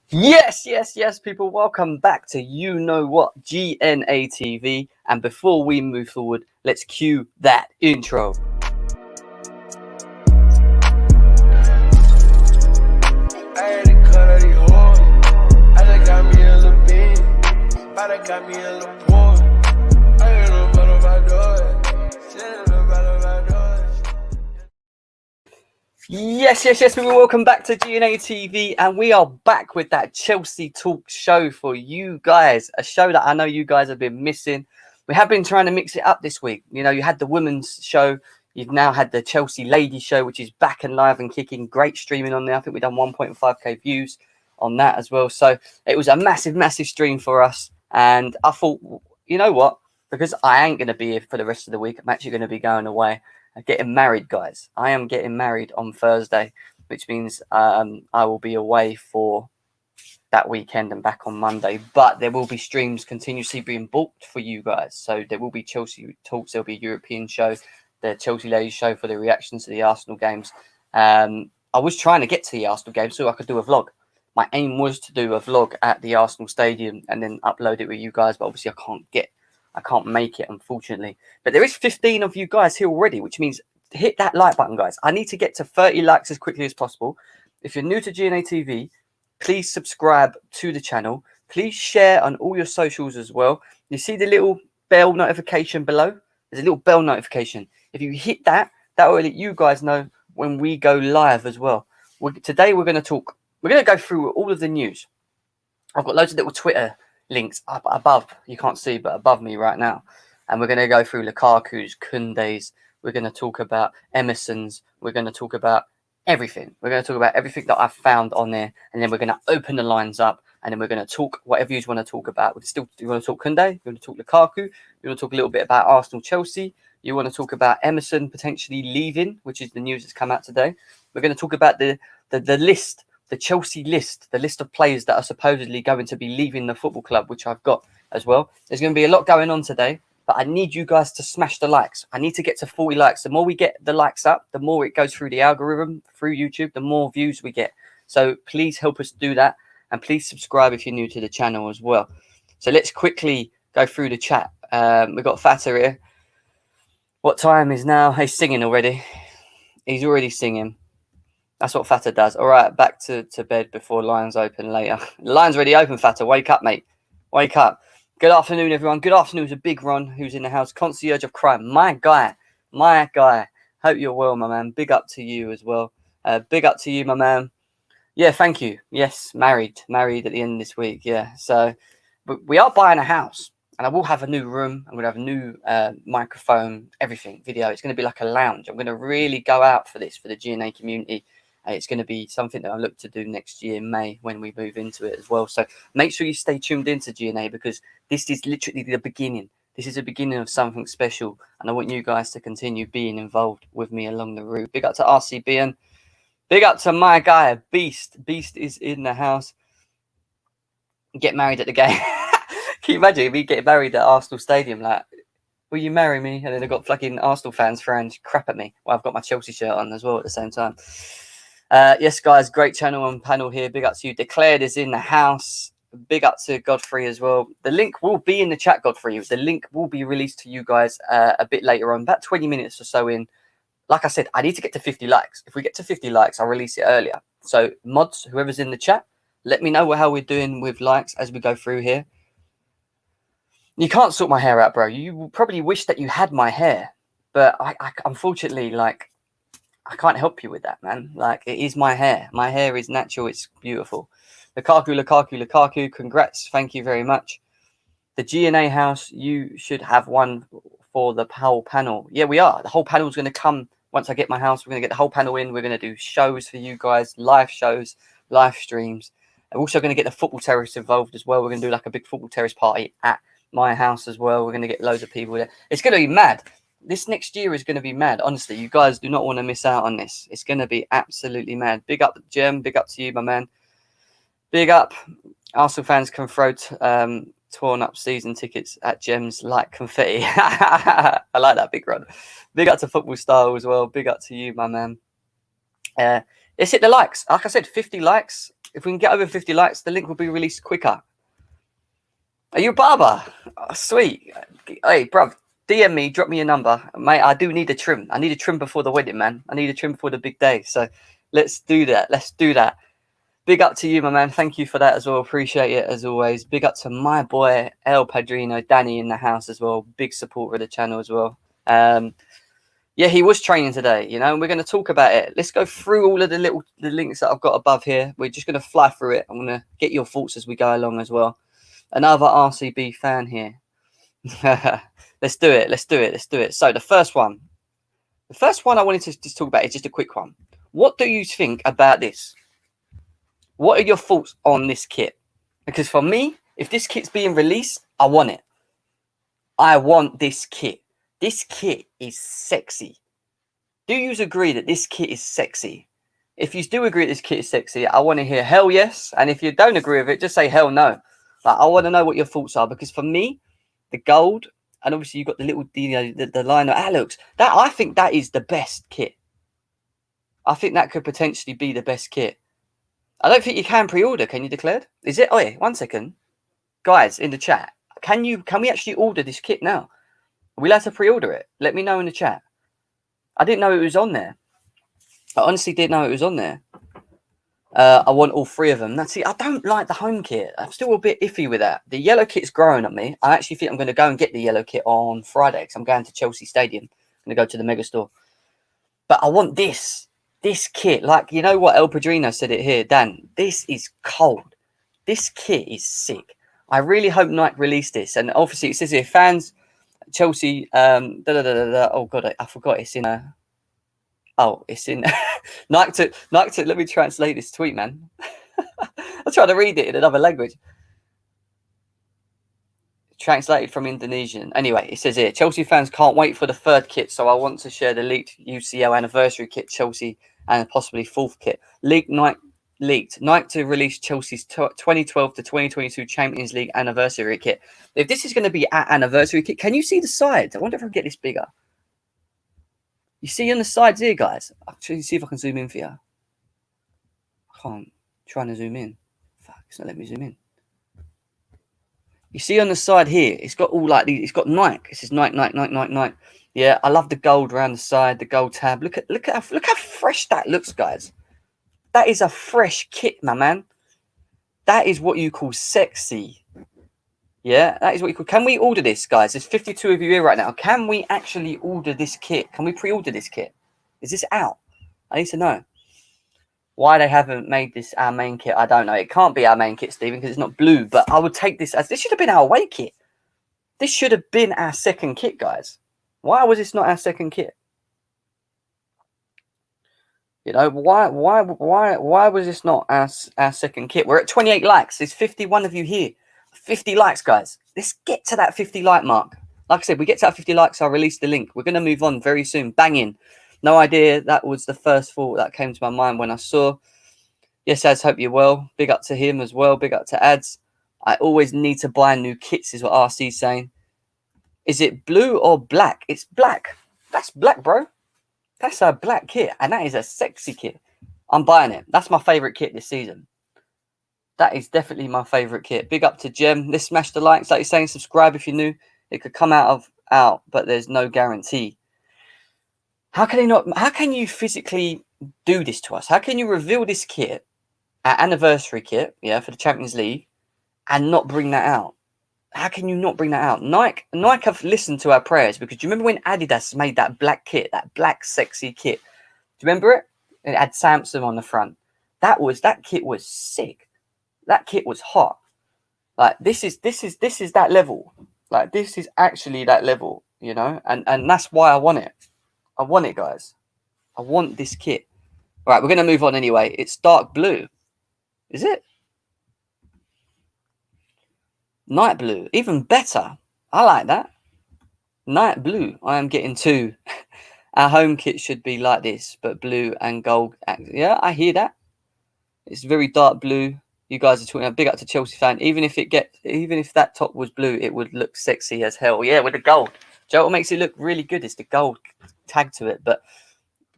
Yes, people. Welcome back to You Know What, GNA TV. And before we move forward, let's cue that intro. Yes, people. Welcome back to GNA TV, and we are back with that Chelsea Talk show for you guys. A show that I know you guys have been missing. We have been trying to mix it up this week. You know, you had the women's show. You've now had the Chelsea ladies show, which is back and live and kicking. Great streaming on there. I think we've done 1.5k views on that as well. So it was a massive stream for us. And I thought, you know what? Because I ain't going to be here for the rest of the week. I'm actually going to be going away. Getting married, guys. I am getting married on Thursday, which means I will be away for that weekend and back on Monday. But there will be streams continuously being booked for you guys. So there will be Chelsea Talks. There'll be a European show, the Chelsea Ladies show for the reactions to the Arsenal games. I was trying to get to the Arsenal game so I could do a vlog. My aim was to do a vlog at the Arsenal Stadium and then upload it with you guys. But obviously I can't make it, unfortunately. But there is 15 of you guys here already, which means hit that like button, guys. I need to get to 30 likes as quickly as possible. If you're new to GNA TV, please subscribe to the channel. Please share on all your socials as well. You see the little bell notification below? There's a little bell notification. If you hit that, that will let you guys know when we go live as well. Today we're going to go through all of the news. I've got loads of little Twitter links up above, you can't see, but above me right now, and we're going to go through Lukaku's, Kounde's, we're going to talk about Emerson's, we're going to talk about everything. We're going to talk about everything that I've found on there, and then we're going to open the lines up, and then we're going to talk whatever you want to talk about. You want to talk Kounde, you want to talk Lukaku, you want to talk a little bit about Arsenal, Chelsea, you want to talk about Emerson potentially leaving, which is the news that's come out today. We're going to talk about the list, the Chelsea list, the list of players that are supposedly going to be leaving the football club, which I've got as well. There's going to be a lot going on today, but I need you guys to smash the likes. I need to get to 40 likes. The more we get the likes up, the more it goes through the algorithm, through YouTube, the more views we get. So please help us do that. And please subscribe if you're new to the channel as well. So let's quickly go through the chat. We've got Fata here. What time is now? He's singing already. He's already singing. That's what Fata does. All right, back to bed before Lions open later. The Lions already open, Fata. Wake up, mate. Wake up. Good afternoon, everyone. Good afternoon to Big Ron, who's in the house. Concierge of Crime. My guy. Hope you're well, my man. Big up to you as well. Big up to you, my man. Yeah, thank you. Yes, married at the end of this week. Yeah, so but we are buying a house. And I will have a new room. I'm going to have a new microphone, everything, video. It's going to be like a lounge. I'm going to really go out for this, for the GNA community. It's going to be something that I look to do next year, May, when we move into it as well. So make sure you stay tuned into GNA because this is literally the beginning. This is the beginning of something special. And I want you guys to continue being involved with me along the route. Big up to RCB and big up to my guy, Beast. Beast is in the house. Get married at the game. Can you imagine me getting married at Arsenal Stadium? Like, will you marry me? And then they've got fucking Arsenal fans throwing crap at me. Well, I've got my Chelsea shirt on as well at the same time. Yes, guys, great channel and panel here. Big up to you. Declared is in the house. Big up to Godfrey as well. The link will be in the chat, Godfrey. The link will be released to you guys a bit later on, about 20 minutes or so in. Like I said, I need to get to 50 likes. If we get to 50 likes, I'll release it earlier. So mods, whoever's in the chat, let me know how we're doing with likes as we go through here. You can't sort my hair out, bro. You probably wish that you had my hair, but I unfortunately, like, I can't help you with that, man. Like, it is my hair. My hair is natural. It's beautiful. Lukaku. Congrats. Thank you very much. The GNA house, you should have one for the whole panel. Yeah, we are. The whole panel is going to come once I get my house. We're going to get the whole panel in. We're going to do shows for you guys, live shows, live streams. I'm also going to get the football terrace involved as well. We're going to do like a big football terrace party at my house as well. We're going to get loads of people there. It's going to be mad. This next year is going to be mad. Honestly, you guys do not want to miss out on this. It's going to be absolutely mad. Big up, Jem. Big up to you, my man. Big up. Arsenal fans can throw torn up season tickets at Gems like confetti. I like that, Big Rod. Big up to Football Style as well. Big up to you, my man. Let's hit the likes. Like I said, 50 likes. If we can get over 50 likes, the link will be released quicker. Are you a barber? Oh, sweet. Hey, bruv, DM me, drop me your number. Mate, I do need a trim. I need a trim before the wedding, man. I need a trim before the big day. So let's do that. Let's do that. Big up to you, my man. Thank you for that as well. Appreciate it as always. Big up to my boy, El Padrino, Danny in the house as well. Big supporter of the channel as well. Yeah, he was training today, you know, and we're going to talk about it. Let's go through all of the links that I've got above here. We're just going to fly through it. I'm going to get your thoughts as we go along as well. Another RCB fan here. Let's do it. Let's do it. Let's do it. So the first one I wanted to just talk about is just a quick one. What do you think about this? What are your thoughts on this kit? Because for me, if this kit's being released, I want it. I want this kit. This kit is sexy. Do you agree that this kit is sexy? If you do agree that this kit is sexy, I want to hear hell yes. And if you don't agree with it, just say hell no. Like, I want to know what your thoughts are, because for me, the gold, and obviously you've got the little, the line that looks, that I think that is the best kit. I think that could potentially be the best kit. I don't think you can pre-order. Can you declare? Is it? Oh yeah, 1 second, guys in the chat. Can we actually order this kit now? Are we allowed to pre-order it? Let me know in the chat. I didn't know it was on there. I honestly didn't know it was on there. I want all 3 of them. That's it. I don't like the home kit. I'm still a bit iffy with that. The yellow kit's growing on me. I actually think I'm going to go and get the yellow kit on Friday, because I'm going to Chelsea Stadium. I'm going to go to the mega store. But I want this kit. Like, you know what? El Padrino said it here. Dan, this is cold. This kit is sick. I really hope Nike released this. And obviously it says here, fans... Chelsea, oh god, I forgot. It's in it's in Nike to let me translate this tweet, man. I'm trying to read it in another language. Translated from Indonesian. Anyway, it says here, Chelsea fans can't wait for the 3rd kit, so I want to share the leaked UCL anniversary kit, Chelsea, and possibly 4th kit. Leaked Nike to release Chelsea's 2012 to 2022 Champions League anniversary kit. If this is going to be our anniversary kit, can you see the sides? I wonder if I can get this bigger. You see on the sides here, guys? I'll actually see if I can zoom in for you. I can't. Trying to zoom in. Fuck, it's not letting me zoom in. You see on the side here, it's got all like these. It's got Nike. It says Nike. Yeah, I love the gold around the side, the gold tab. Look how fresh that looks, guys. That is a fresh kit, my man. That is what you call sexy. Yeah, that is what you call... Can we order this, guys? There's 52 of you here right now. Can we actually order this kit? Can we pre-order this kit? Is this out? I need to know. Why they haven't made this our main kit, I don't know. It can't be our main kit, Stephen, because it's not blue. But I would take this as... This should have been our away kit. This should have been our 2nd kit, guys. Why was this not our 2nd kit? You know, why was this not our 2nd kit? We're at 28 likes. There's 51 of you here. 50 likes, guys. Let's get to that 50 like mark. Like I said, we get to that 50 likes, I'll release the link. We're going to move on very soon. Banging. No idea. That was the first thought that came to my mind when I saw. Yes, Ads, hope you're well. Big up to him as well. Big up to Ads. I always need to buy new kits, is what RC's saying. Is it blue or black? It's black. That's black, bro. That's a black kit, and that is a sexy kit. I'm buying it. That's my favourite kit this season. That is definitely my favourite kit. Big up to Jem. Let's smash the likes. Like you're saying, subscribe if you're new. It could come out, but there's no guarantee. How can you physically do this to us? How can you reveal this kit, our anniversary kit, yeah, for the Champions League, and not bring that out? How can you not bring that out? Nike have listened to our prayers, because do you remember when Adidas made that black kit, that black sexy kit? Do you remember it? It had Samsung on the front. That kit was sick. That kit was hot. Like this is that level. Like this is actually that level, you know? And that's why I want it. I want it, guys. I want this kit. All right, we're going to move on anyway. It's dark blue. Is it? Night blue, even better. I like that. Night blue. I am getting 2. Our home kit should be like this, but blue and gold. Yeah, I hear that. It's very dark blue. You guys are talking a big up to Chelsea fan. Even if that top was blue, it would look sexy as hell. Yeah, with the gold. Joe, what makes it look really good is the gold tag to it. But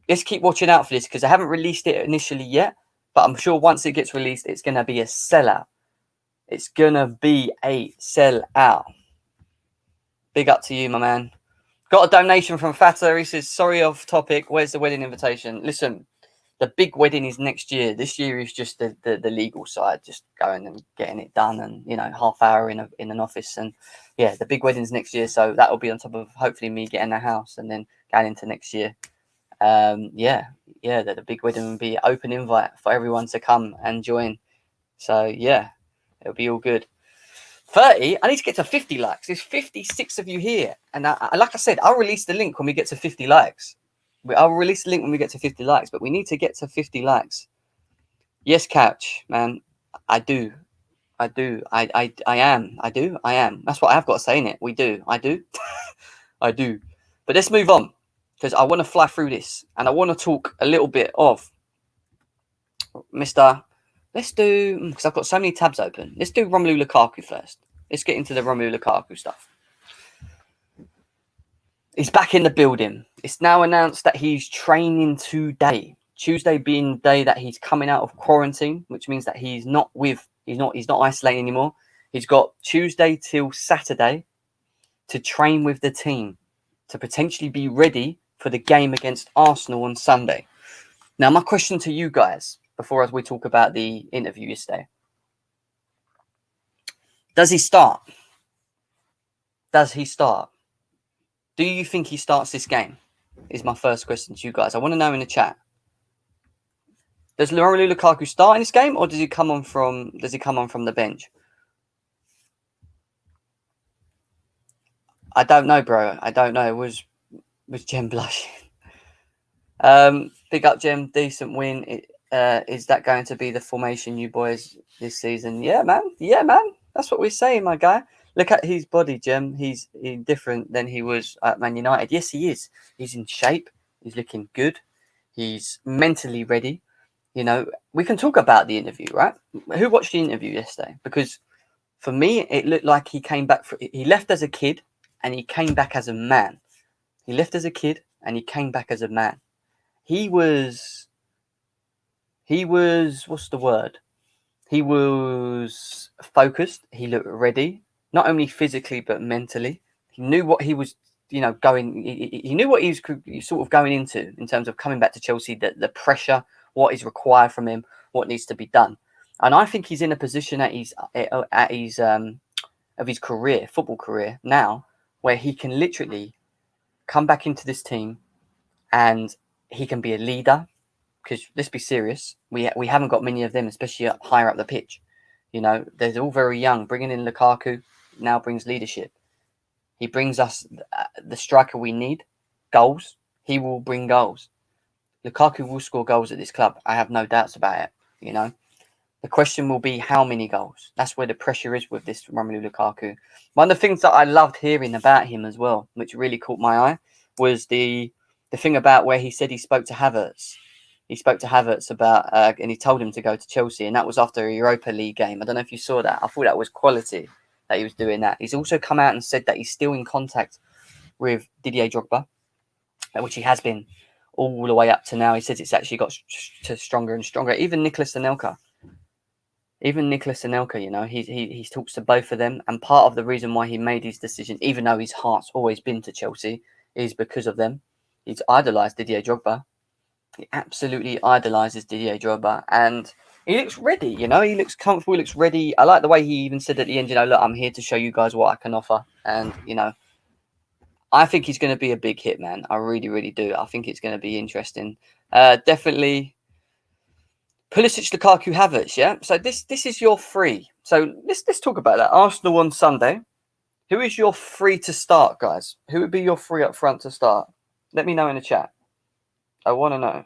let's keep watching out for this, because I haven't released it initially yet. But I'm sure once it gets released, it's going to be a sellout. It's going to be a sellout. Big up to you, my man. Got a donation from Fata. He says, sorry off topic. Where's the wedding invitation? Listen, the big wedding is next year. This year is just the legal side, just going and getting it done, and half hour in an office, and yeah, the big wedding's next year. So that will be on top of hopefully me getting a house, and then going into next year. The big wedding will be open invite for everyone to come and join. So yeah, it'll be all good. 30. I need to get to 50 likes. There's 56 of you here, and like I said, I'll release the link when we get to 50 likes. I'll release the link when we get to 50 likes, but we need to get to 50 likes. Yes, Couch, man. I do. I am. That's what I've got to say in it. We do. I do. I do. But let's move on, because I want to fly through this, and I want to talk a little bit of Mr. Let's do, because I've got so many tabs open. Let's do Romelu Lukaku first. Let's get into the Romelu Lukaku stuff. He's back in the building. It's now announced that he's training today. Tuesday being the day that he's coming out of quarantine, which means that he's not isolating anymore. He's got Tuesday till Saturday to train with the team to potentially be ready for the game against Arsenal on Sunday. Now, my question to you guys, before as we talk about the interview yesterday, does he start? Does he start? Do you think he starts this game? Is my first question to you guys. I want to know in the chat. Does Romelu Lukaku start in this game, or does he come on from the bench? I don't know, bro. I don't know. Was Jem blushing? Big up, Jem. Decent win. Is that going to be the formation, you boys, this season? Yeah, man. That's what we're saying, my guy. Look at his body, Jem. He's different than he was at Man United. Yes, he is. He's in shape. He's looking good. He's mentally ready. We can talk about the interview, right? Who watched the interview yesterday? Because for me, it looked like he came back. He left as a kid and he came back as a man. He left as a kid and he came back as a man. He was, what's the word? He was focused. He looked ready, not only physically, but mentally. He knew what he was, he knew what he was sort of going into in terms of coming back to Chelsea, the pressure, what is required from him, what needs to be done. And I think he's in a position of his career, football career now, where he can literally come back into this team and he can be a leader. Because let's be serious, we haven't got many of them, especially higher up the pitch. They're all very young. Bringing in Lukaku now brings leadership. He brings us the striker we need, goals. He will bring goals. Lukaku will score goals at this club. I have no doubts about it. The question will be how many goals. That's where the pressure is with this Romelu Lukaku. One of the things that I loved hearing about him as well, which really caught my eye, was the thing about where he said he spoke to Havertz. He spoke to Havertz about, and he told him to go to Chelsea, and that was after a Europa League game. I don't know if you saw that. I thought that was quality that he was doing that. He's also come out and said that he's still in contact with Didier Drogba, which he has been all the way up to now. He says it's actually got stronger and stronger. Even Nicolas Anelka, he talks to both of them, and part of the reason why he made his decision, even though his heart's always been to Chelsea, is because of them. He's idolised Didier Drogba. He absolutely idolises Didier Drogba, and he looks ready. He looks comfortable. He looks ready. I like the way he even said at the end, look, I'm here to show you guys what I can offer, and I think he's going to be a big hit, man. I really, really do. I think it's going to be interesting. Definitely. Pulisic, Lukaku, Havertz, yeah? So this is your three. So let's talk about that. Arsenal on Sunday. Who is your three to start, guys? Who would be your three up front to start? Let me know in the chat. I want to know.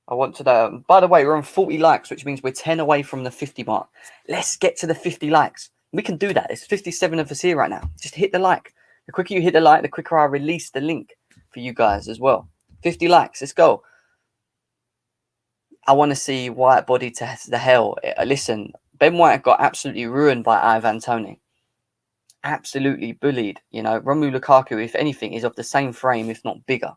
I want to know. By the way, we're on 40 likes, which means we're 10 away from the 50 mark. Let's get to the 50 likes. We can do that. There's 57 of us here right now. Just hit the like. The quicker you hit the like, the quicker I release the link for you guys as well. 50 likes. Let's go. I want to see White body to the hell. Listen, Ben White got absolutely ruined by Ivan Toney. Absolutely bullied. Romelu Lukaku, if anything, is of the same frame, if not bigger.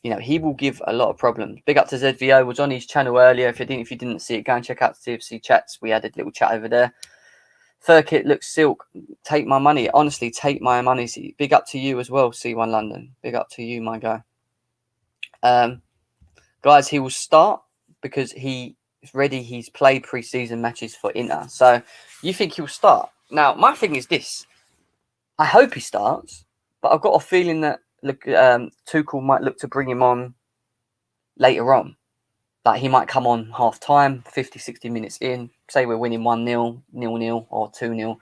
you know, he will give a lot of problems. Big up to ZVO, was on his channel earlier. If you didn't see it, go and check out the TFC chats. We had a little chat over there. Third kit looks silk. Take my money. Honestly, take my money. Big up to you as well, C1 London. Big up to you, my guy. Guys, he will start because he is ready. He's played pre-season matches for Inter. So you think he'll start? Now, my thing is this. I hope he starts, but I've got a feeling that Tuchel might look to bring him on later on. Like he might come on half time, 50, 60 minutes in. Say we're winning 1-0, 0-0 or 2-0.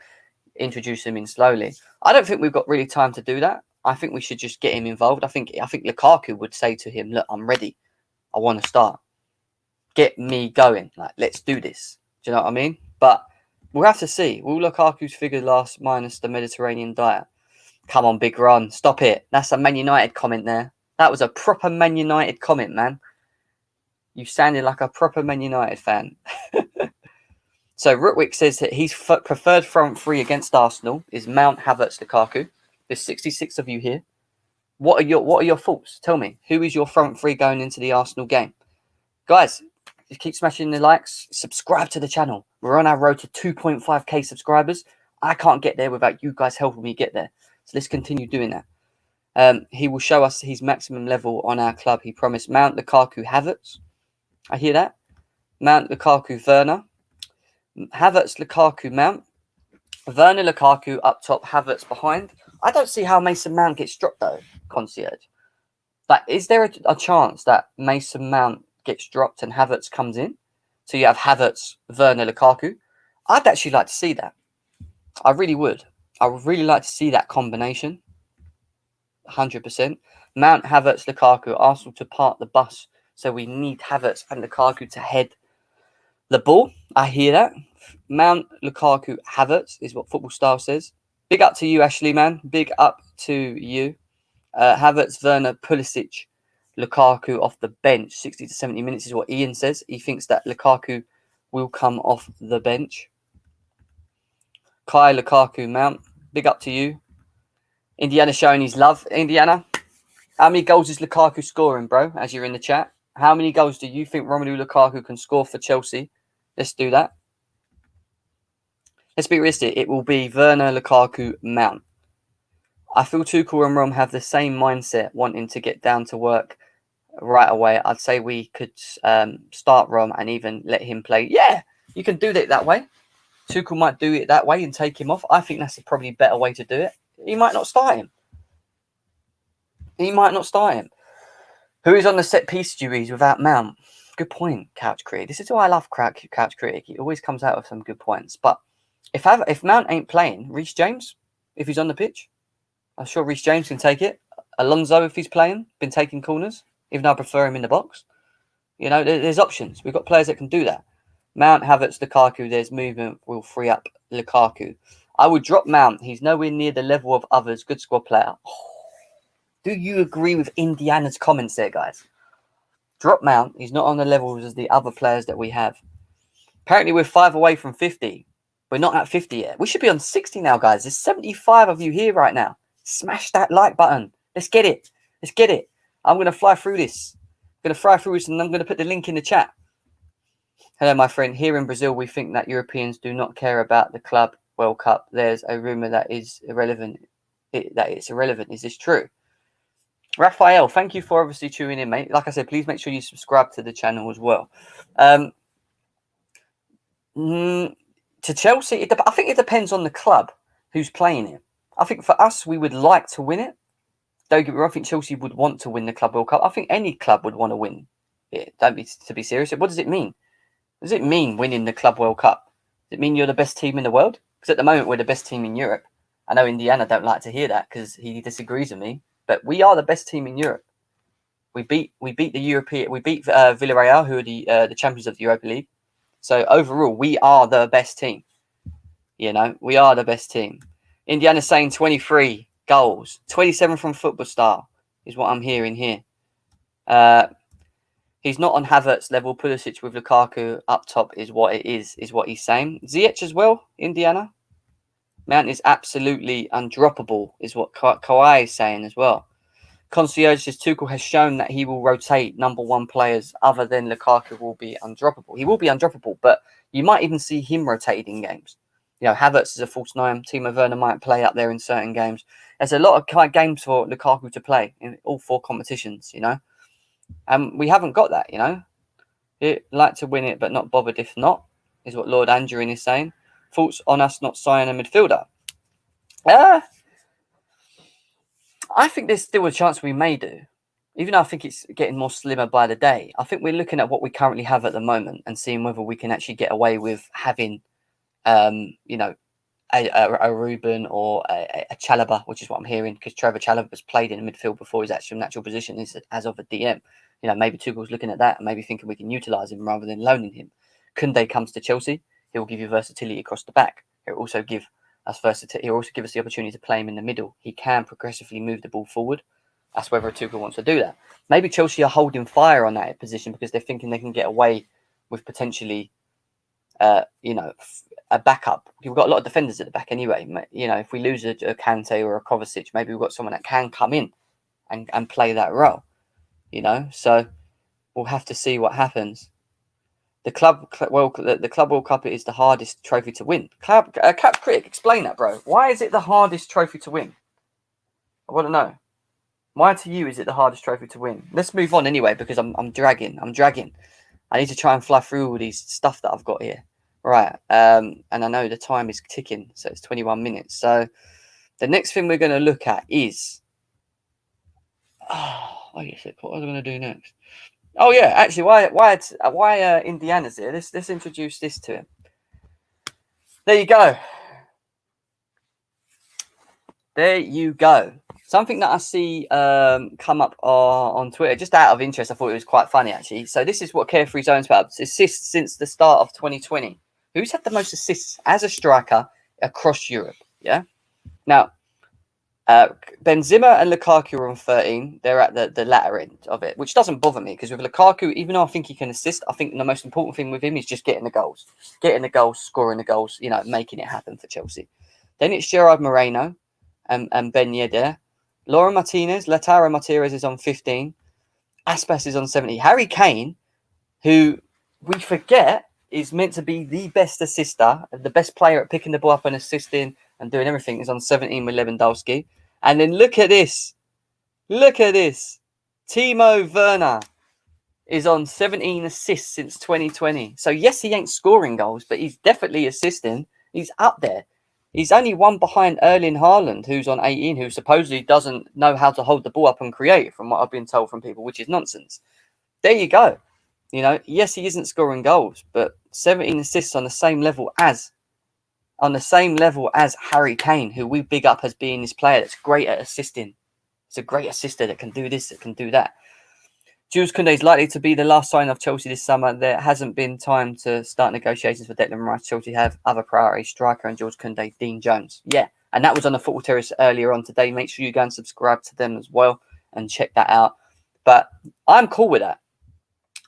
Introduce him in slowly. I don't think we've got really time to do that. I think we should just get him involved. I think Lukaku would say to him, look, I'm ready. I want to start. Get me going. Like, let's do this. Do you know what I mean? But we'll have to see. Will Lukaku's figure last minus the Mediterranean diet? Come on, Big Ron. Stop it. That's a Man United comment there. That was a proper Man United comment, man. You sounded like a proper Man United fan. So Rutwick says that his preferred front three against Arsenal is Mount, Havertz, Lukaku. There's 66 of you here. What are your thoughts? Tell me, who is your front three going into the Arsenal game? Guys, just keep smashing the likes. Subscribe to the channel. We're on our road to 2.5k subscribers. I can't get there without you guys helping me get there. So let's continue doing that. He will show us his maximum level on our club. He promised Mount, Lukaku, Havertz. I hear that. Mount, Lukaku, Werner. Havertz, Lukaku, Mount. Werner, Lukaku up top, Havertz behind. I don't see how Mason Mount gets dropped though, Concierge. Like, is there a chance that Mason Mount gets dropped and Havertz comes in? So you have Havertz, Werner, Lukaku. I'd actually like to see that. I really would. I would really like to see that combination. 100%. Mount, Havertz, Lukaku. Arsenal to park the bus. So we need Havertz and Lukaku to head the ball. I hear that. Mount, Lukaku, Havertz is what Football Style says. Big up to you, Ashley, man. Big up to you. Havertz, Werner, Pulisic, Lukaku off the bench. 60 to 70 minutes is what Ian says. He thinks that Lukaku will come off the bench. Kai, Lukaku, Mount. Big up to you. Indiana showing his love. Indiana, how many goals is Lukaku scoring, bro, as you're in the chat? How many goals do you think Romelu Lukaku can score for Chelsea? Let's do that. Let's be realistic. It will be Werner, Lukaku, Mount. I feel Tuchel and Rom have the same mindset, wanting to get down to work right away. I'd say we could start Rom and even let him play. Yeah, you can do it that way. Tuchel might do it that way and take him off. I think that's a probably better way to do it. He might not start him. He might not start him. Who is on the set piece duties without Mount? Good point, Couch Critic. This is why I love Couch Critic. He always comes out with some good points. But if Mount ain't playing, Reece James, if he's on the pitch, I'm sure Reece James can take it. Alonso, if he's playing, been taking corners, even though I prefer him in the box. You know, there's options. We've got players that can do that. Mount, Havertz, Lukaku, there's movement, will free up Lukaku. I would drop Mount. He's nowhere near the level of others. Good squad player. Oh, do you agree with Indiana's comments there, guys? Drop Mount. He's not on the levels as the other players that we have. Apparently, we're 5 away from 50. We're not at 50 yet. We should be on 60 now, guys. There's 75 of you here right now. Smash that like button. Let's get it. Let's get it. I'm going to fly through this. I'm going to fly through this and I'm going to put the link in the chat. Hello, my friend. Here in Brazil, we think that Europeans do not care about the Club World Cup. There's a rumor that is irrelevant. That it's irrelevant. Is this true? Raphael, thank you for obviously tuning in, mate. Like I said, please make sure you subscribe to the channel as well. To Chelsea, I think it depends on the club who's playing it. I think for us, we would like to win it. Don't get me wrong, I think Chelsea would want to win the Club World Cup. I think any club would want to win it. Don't be to be serious. What does it mean? What does it mean winning the Club World Cup? Does it mean you're the best team in the world? Because at the moment, we're the best team in Europe. I know Indiana don't like to hear that because he disagrees with me. But we are the best team in Europe. We beat Villarreal, who are the champions of the Europa League. So overall, we are the best team. You know, we are the best team. Indiana's saying 23 goals, 27 from Football Star is what I'm hearing here. He's not on Havertz level. Pulisic with Lukaku up top is what it is what he's saying. Ziyech as well, Indiana. Mount is absolutely undroppable, is what Kawhi is saying as well. Concierge says Tuchel has shown that he will rotate number one players other than Lukaku will be undroppable. He will be undroppable, but you might even see him rotated in games. You know, Havertz is a false nine. Timo Werner might play up there in certain games. There's a lot of kind of games for Lukaku to play in all four competitions, you know. And we haven't got that, you know. He'd like to win it, but not bothered if not, is what Lord Angerin is saying. Thoughts on us not signing a midfielder? I think there's still a chance we may do. Even though I think it's getting more slimmer by the day. I think we're looking at what we currently have at the moment and seeing whether we can actually get away with having, you know, a Ruben or a Chalobah, which is what I'm hearing, because Trevor Chalobah has played in the midfield before his actual natural position is as of a DM. You know, maybe Tuchel's looking at that and maybe thinking we can utilise him rather than loaning him. Kounde comes to Chelsea, he'll give you versatility across the back. He'll also give us versatility. He'll also give us the opportunity to play him in the middle. He can progressively move the ball forward. That's whether Tuchel wants to do that. Maybe Chelsea are holding fire on that position because they're thinking they can get away with potentially, you know, a backup. We've got a lot of defenders at the back anyway. You know, if we lose a Kante or a Kovacic, maybe we've got someone that can come in and play that role. You know, so we'll have to see what happens. The Club World Cup is the hardest trophy to win. Cap Critic, explain that, bro. Why is it the hardest trophy to win? I want to know. Why to you is it the hardest trophy to win? Let's move on anyway because I'm dragging. I need to try and fly through all these stuff that I've got here. Right. And I know the time is ticking, so it's 21 minutes. So the next thing we're going to look at is what was I going to do next? Oh yeah, actually, why Indiana's here? Let's introduce this to him. There you go. There you go. Something that I see come up on Twitter, just out of interest. I thought it was quite funny actually. So this is what Carefree Zone's about. Assists since the start of 2020. Who's had the most assists as a striker across Europe? Yeah. Now, Benzema and Lukaku are on 13. They're at the latter end of it, which doesn't bother me because with Lukaku, even though I think he can assist, I think the most important thing with him is just getting the goals, scoring the goals, you know, making it happen for Chelsea. Then it's Gerard Moreno and Ben Yedder. Laura Martinez, Lautaro Martinez is on 15. Aspas is on 70. Harry Kane, who we forget is meant to be the best assister, the best player at picking the ball up and assisting and doing everything, is on 17 with Lewandowski. And then look at this. Look at this. Timo Werner is on 17 assists since 2020. So yes, he ain't scoring goals, but he's definitely assisting. He's up there. He's only one behind Erling Haaland, who's on 18, who supposedly doesn't know how to hold the ball up and create, from what I've been told from people, which is nonsense. There you go. You know, yes, he isn't scoring goals, but 17 assists on the same level as Harry Kane, who we big up as being this player that's great at assisting. It's a great assister that can do this, that can do that. Jules Kounde is likely to be the last sign of Chelsea this summer. There hasn't been time to start negotiations for Declan Rice. Chelsea have other priorities, striker and Jules Kounde, Dean Jones. Yeah, and that was on the Football Terrace earlier on today. Make sure you go and subscribe to them as well and check that out. But I'm cool with that.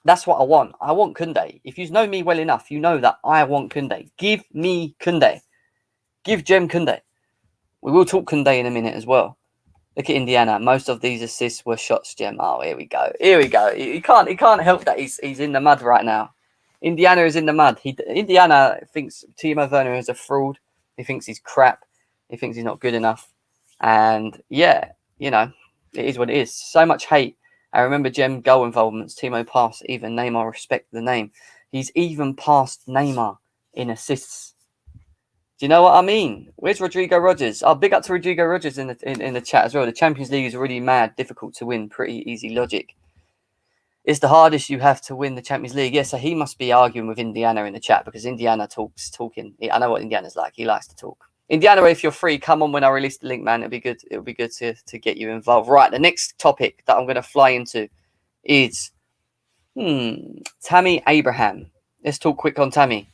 That's what I want. I want Kounde. If you know me well enough, you know that I want Kounde. Give me Kounde. Give Jem Kounde. We will talk Kounde in a minute as well. Look at Indiana. Most of these assists were shots, Jem. Oh, here we go. Here we go. He can't help that he's in the mud right now. Indiana is in the mud. Indiana thinks Timo Werner is a fraud. He thinks he's crap. He thinks he's not good enough. And yeah, you know, it is what it is. So much hate. I remember Jem goal involvements. Timo passed even Neymar. Respect the name. He's even passed Neymar in assists. Do you know what I mean? Where's Rodrigo Rogers? Oh, big up to Rodrigo Rogers in the chat as well. The Champions League is really mad, difficult to win, pretty easy logic. It's the hardest you have to win the Champions League. Yeah, so he must be arguing with Indiana in the chat because Indiana talking. I know what Indiana's like. He likes to talk. Indiana, if you're free, come on when I release the link, man. It'll be good. It'll be good to get you involved. Right, the next topic that I'm going to fly into is Tammy Abraham. Let's talk quick on Tammy.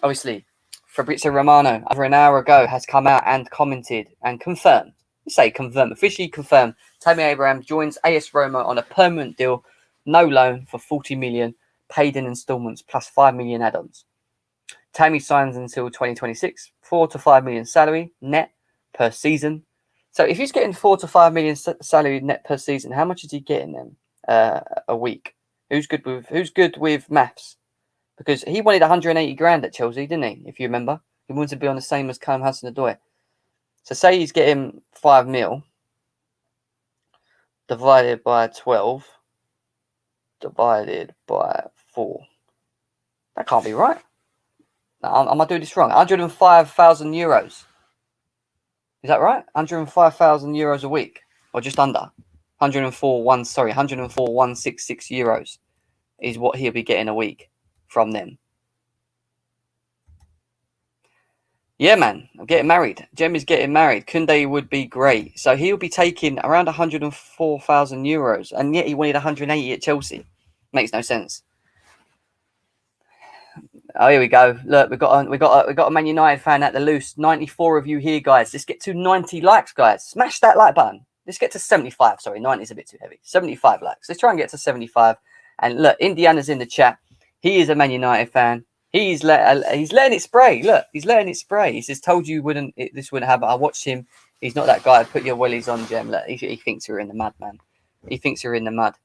Obviously, Fabrizio Romano, over an hour ago, has come out and commented and confirmed. Officially confirmed. Tammy Abraham joins AS Roma on a permanent deal, no loan, for 40 million, paid in instalments plus 5 million add-ons. Tammy signs until 2026, 4 to 5 million salary net per season. So if he's getting 4 to 5 million salary net per season, how much is he getting then a week? Who's good with maths? Because he wanted 180 grand at Chelsea, didn't he? If you remember, he wanted to be on the same as Callum Hudson-Odoi. So say he's getting 5 mil divided by 12 divided by 4. That can't be right. Am I doing this wrong? 105,000 euros. Is that right? 105,000 euros a week, or just under 104,166 euros is what he'll be getting a week from them. Yeah, man, I'm getting married. Jem is getting married. Kounde would be great. So he'll be taking around 104,000 euros, and yet he wanted 180 at Chelsea. Makes no sense. Oh, here we go. Look, we got a Man United fan at the loose. 94 of you here, guys. Let's get to 90 likes, guys. Smash that like button. Let's get to 75. Sorry, 90 is a bit too heavy. 75 likes. Let's try and get to 75. And look, Indiana's in the chat. He is a Man United fan. He's letting it spray. Look, he's letting it spray. He says, "Told you this wouldn't happen." I watched him. He's not that guy. Put your wellies on, Jem. Look, he thinks you're in the mud, man. He thinks you're in the mud.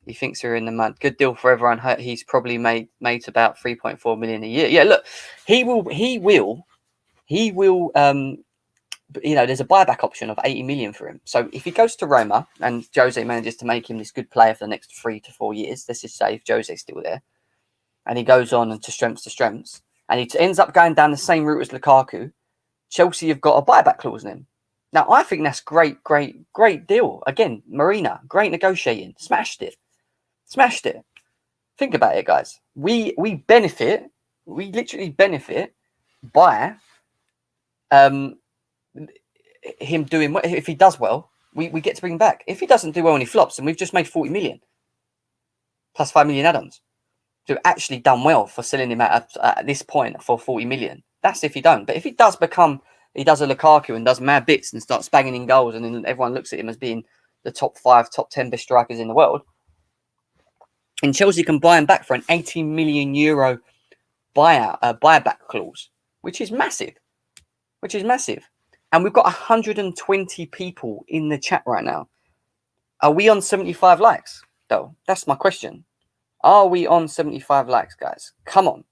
He thinks you're in the mud. Good deal for everyone. He's probably made about 3.4 million a year. Yeah, look, he will. There's a buyback option of 80 million for him. So if he goes to Roma and Jose manages to make him this good player for the next 3 to 4 years, let's just say if Jose's still there, and he goes on to strengths, and he ends up going down the same route as Lukaku, Chelsea have got a buyback clause in him. Now, I think that's great deal. Again, Marina, great negotiating. Smashed it. Think about it, guys. We benefit. We literally benefit by him doing well. If he does well, we get to bring him back. If he doesn't do well and he flops, then we've just made 40 million plus 5 million add-ons. So we've actually done well for selling him at this point for 40 million. That's if he don't. But if he does he does a Lukaku and does mad bits and starts banging in goals, and then everyone looks at him as being the top 5, top 10 best strikers in the world, and Chelsea can buy him back for an 80 million euro buyback clause, which is massive. And we've got 120 people in the chat right now. Are we on 75 likes, though? That's my question. Are we on 75 likes, guys? Come on.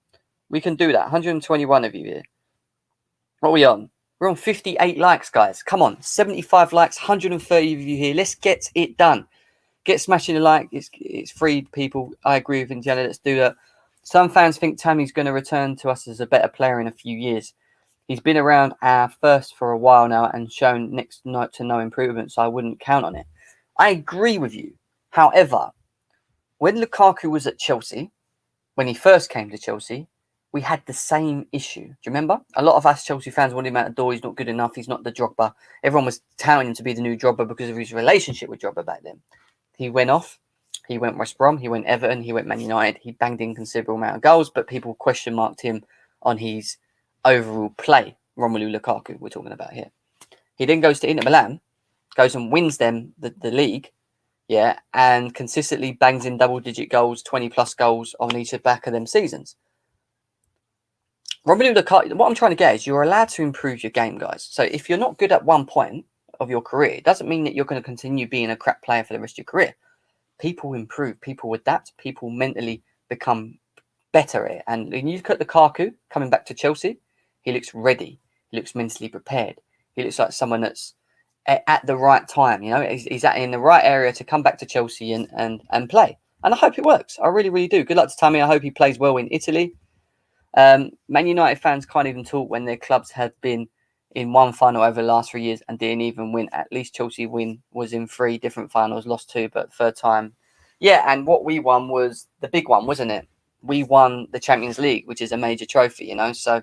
We can do that. 121 of you here. What are we on? We're on 58 likes, guys. Come on. 75 likes, 130 of you here. Let's get it done. Get smashing a like. It's free, people. I agree with Indiana. Let's do that. Some fans think Tammy's going to return to us as a better player in a few years. He's been around our first for a while now and shown next to no improvement, so I wouldn't count on it. I agree with you. However, when Lukaku was at Chelsea, when he first came to Chelsea, we had the same issue. Do you remember? A lot of us Chelsea fans wanted him out the door. He's not good enough. He's not the Drogba. Everyone was touting him to be the new Drogba because of his relationship with Drogba back then. He went off. He went West Brom. He went Everton. He went Man United. He banged in considerable amount of goals, but people question marked him on his overall play. Romelu Lukaku, we're talking about here. He then goes to Inter Milan, goes and wins them the league, yeah, and consistently bangs in double-digit goals, 20-plus goals on each of the back of them seasons. Romelu Lukaku, what I'm trying to get is you're allowed to improve your game, guys. So if you're not good at one point of your career, it doesn't mean that you're going to continue being a crap player for the rest of your career. People improve, people adapt, people mentally become better at it. And when you look at Lukaku coming back to Chelsea, he looks ready. He looks mentally prepared. He looks like someone that's at the right time. You know, he's in the right area to come back to Chelsea and play. And I hope it works. I really, really do. Good luck to Tammy. I hope he plays well in Italy. Man United fans can't even talk when their clubs have been in one final over the last 3 years and didn't even win. At least Chelsea was in 3 different finals, lost 2, but third time. Yeah, and what we won was the big one, wasn't it? We won the Champions League, which is a major trophy, you know. So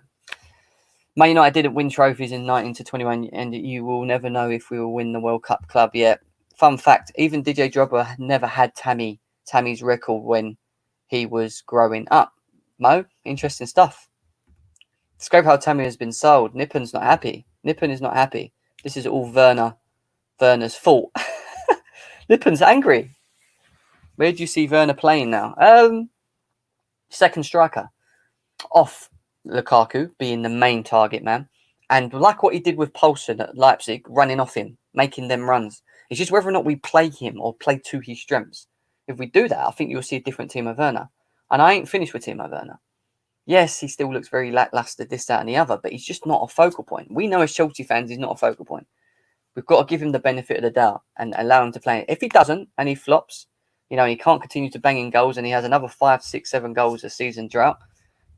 Man United didn't win trophies in 19 to 21, and you will never know if we will win the World Cup club yet. Fun fact, even DJ Drogba never had Tammy's record when he was growing up. Mo, interesting stuff. Describe how Tammy has been sold. Nippon's not happy. Nippon is not happy. This is all Werner's fault. Nippon's angry. Where do you see Werner playing now? Second striker. Off Lukaku being the main target man. And like what he did with Poulsen at Leipzig, running off him, making them runs. It's just whether or not we play him or play to his strengths. If we do that, I think you'll see a different Timo Werner. And I ain't finished with Timo Werner. Yes, he still looks very lackluster, this, that, and the other, but he's just not a focal point. We know as Chelsea fans he's not a focal point. We've got to give him the benefit of the doubt and allow him to play. If he doesn't and he flops, you know, he can't continue to bang in goals and he has another 5, 6, 7 goals a season drought,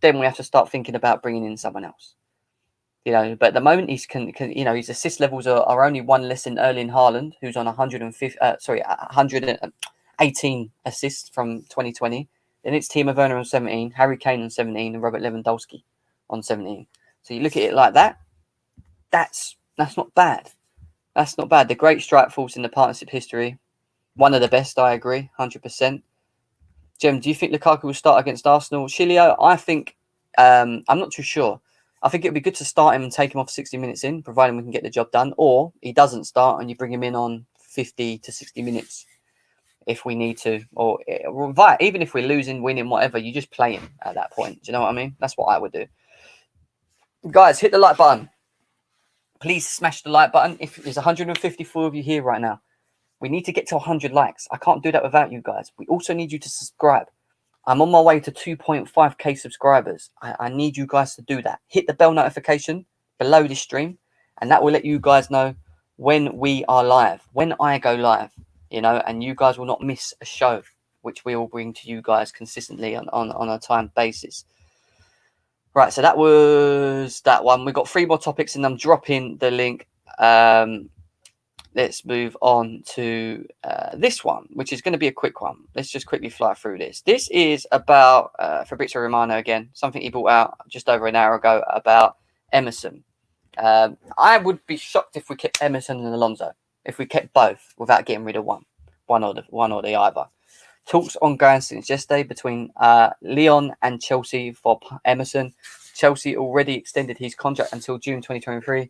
then we have to start thinking about bringing in someone else. You know, but at the moment you know, his assist levels are only one less than Erling Haaland, who's on 118 assists from 2020. Then it's Timo Werner on 17, Harry Kane on 17, and Robert Lewandowski on 17. So you look at it like that, that's not bad. That's not bad. The great strike force in the partnership history. One of the best, I agree, 100%. Jem, do you think Lukaku will start against Arsenal? Chilio, I think, I'm not too sure. I think it would be good to start him and take him off 60 minutes in, providing we can get the job done. Or he doesn't start and you bring him in on 50 to 60 minutes if we need to. Or even if we're losing, winning, whatever, you just play him at that point. Do you know what I mean? That's what I would do. Guys, hit the like button. Please smash the like button. If there's 154 of you here right now, we need to get to 100 likes. I can't do that without you guys. We also need you to subscribe. I'm on my way to 2.5k subscribers. I need you guys to do that. Hit the bell notification below this stream, and that will let you guys know when we are live, when I go live, you know, and you guys will not miss a show, which we will bring to you guys consistently on a time basis. Right, so that was that one. We've got 3 more topics, and I'm dropping the link. Let's move on to this one, which is going to be a quick one. Let's just quickly fly through this. This is about Fabrizio Romano again, something he brought out just over an hour ago about Emerson. I would be shocked if we kept Emerson and Alonso, if we kept both without getting rid of one or the other. Talks ongoing since yesterday between Lyon and Chelsea for Emerson. Chelsea already extended his contract until June 2023.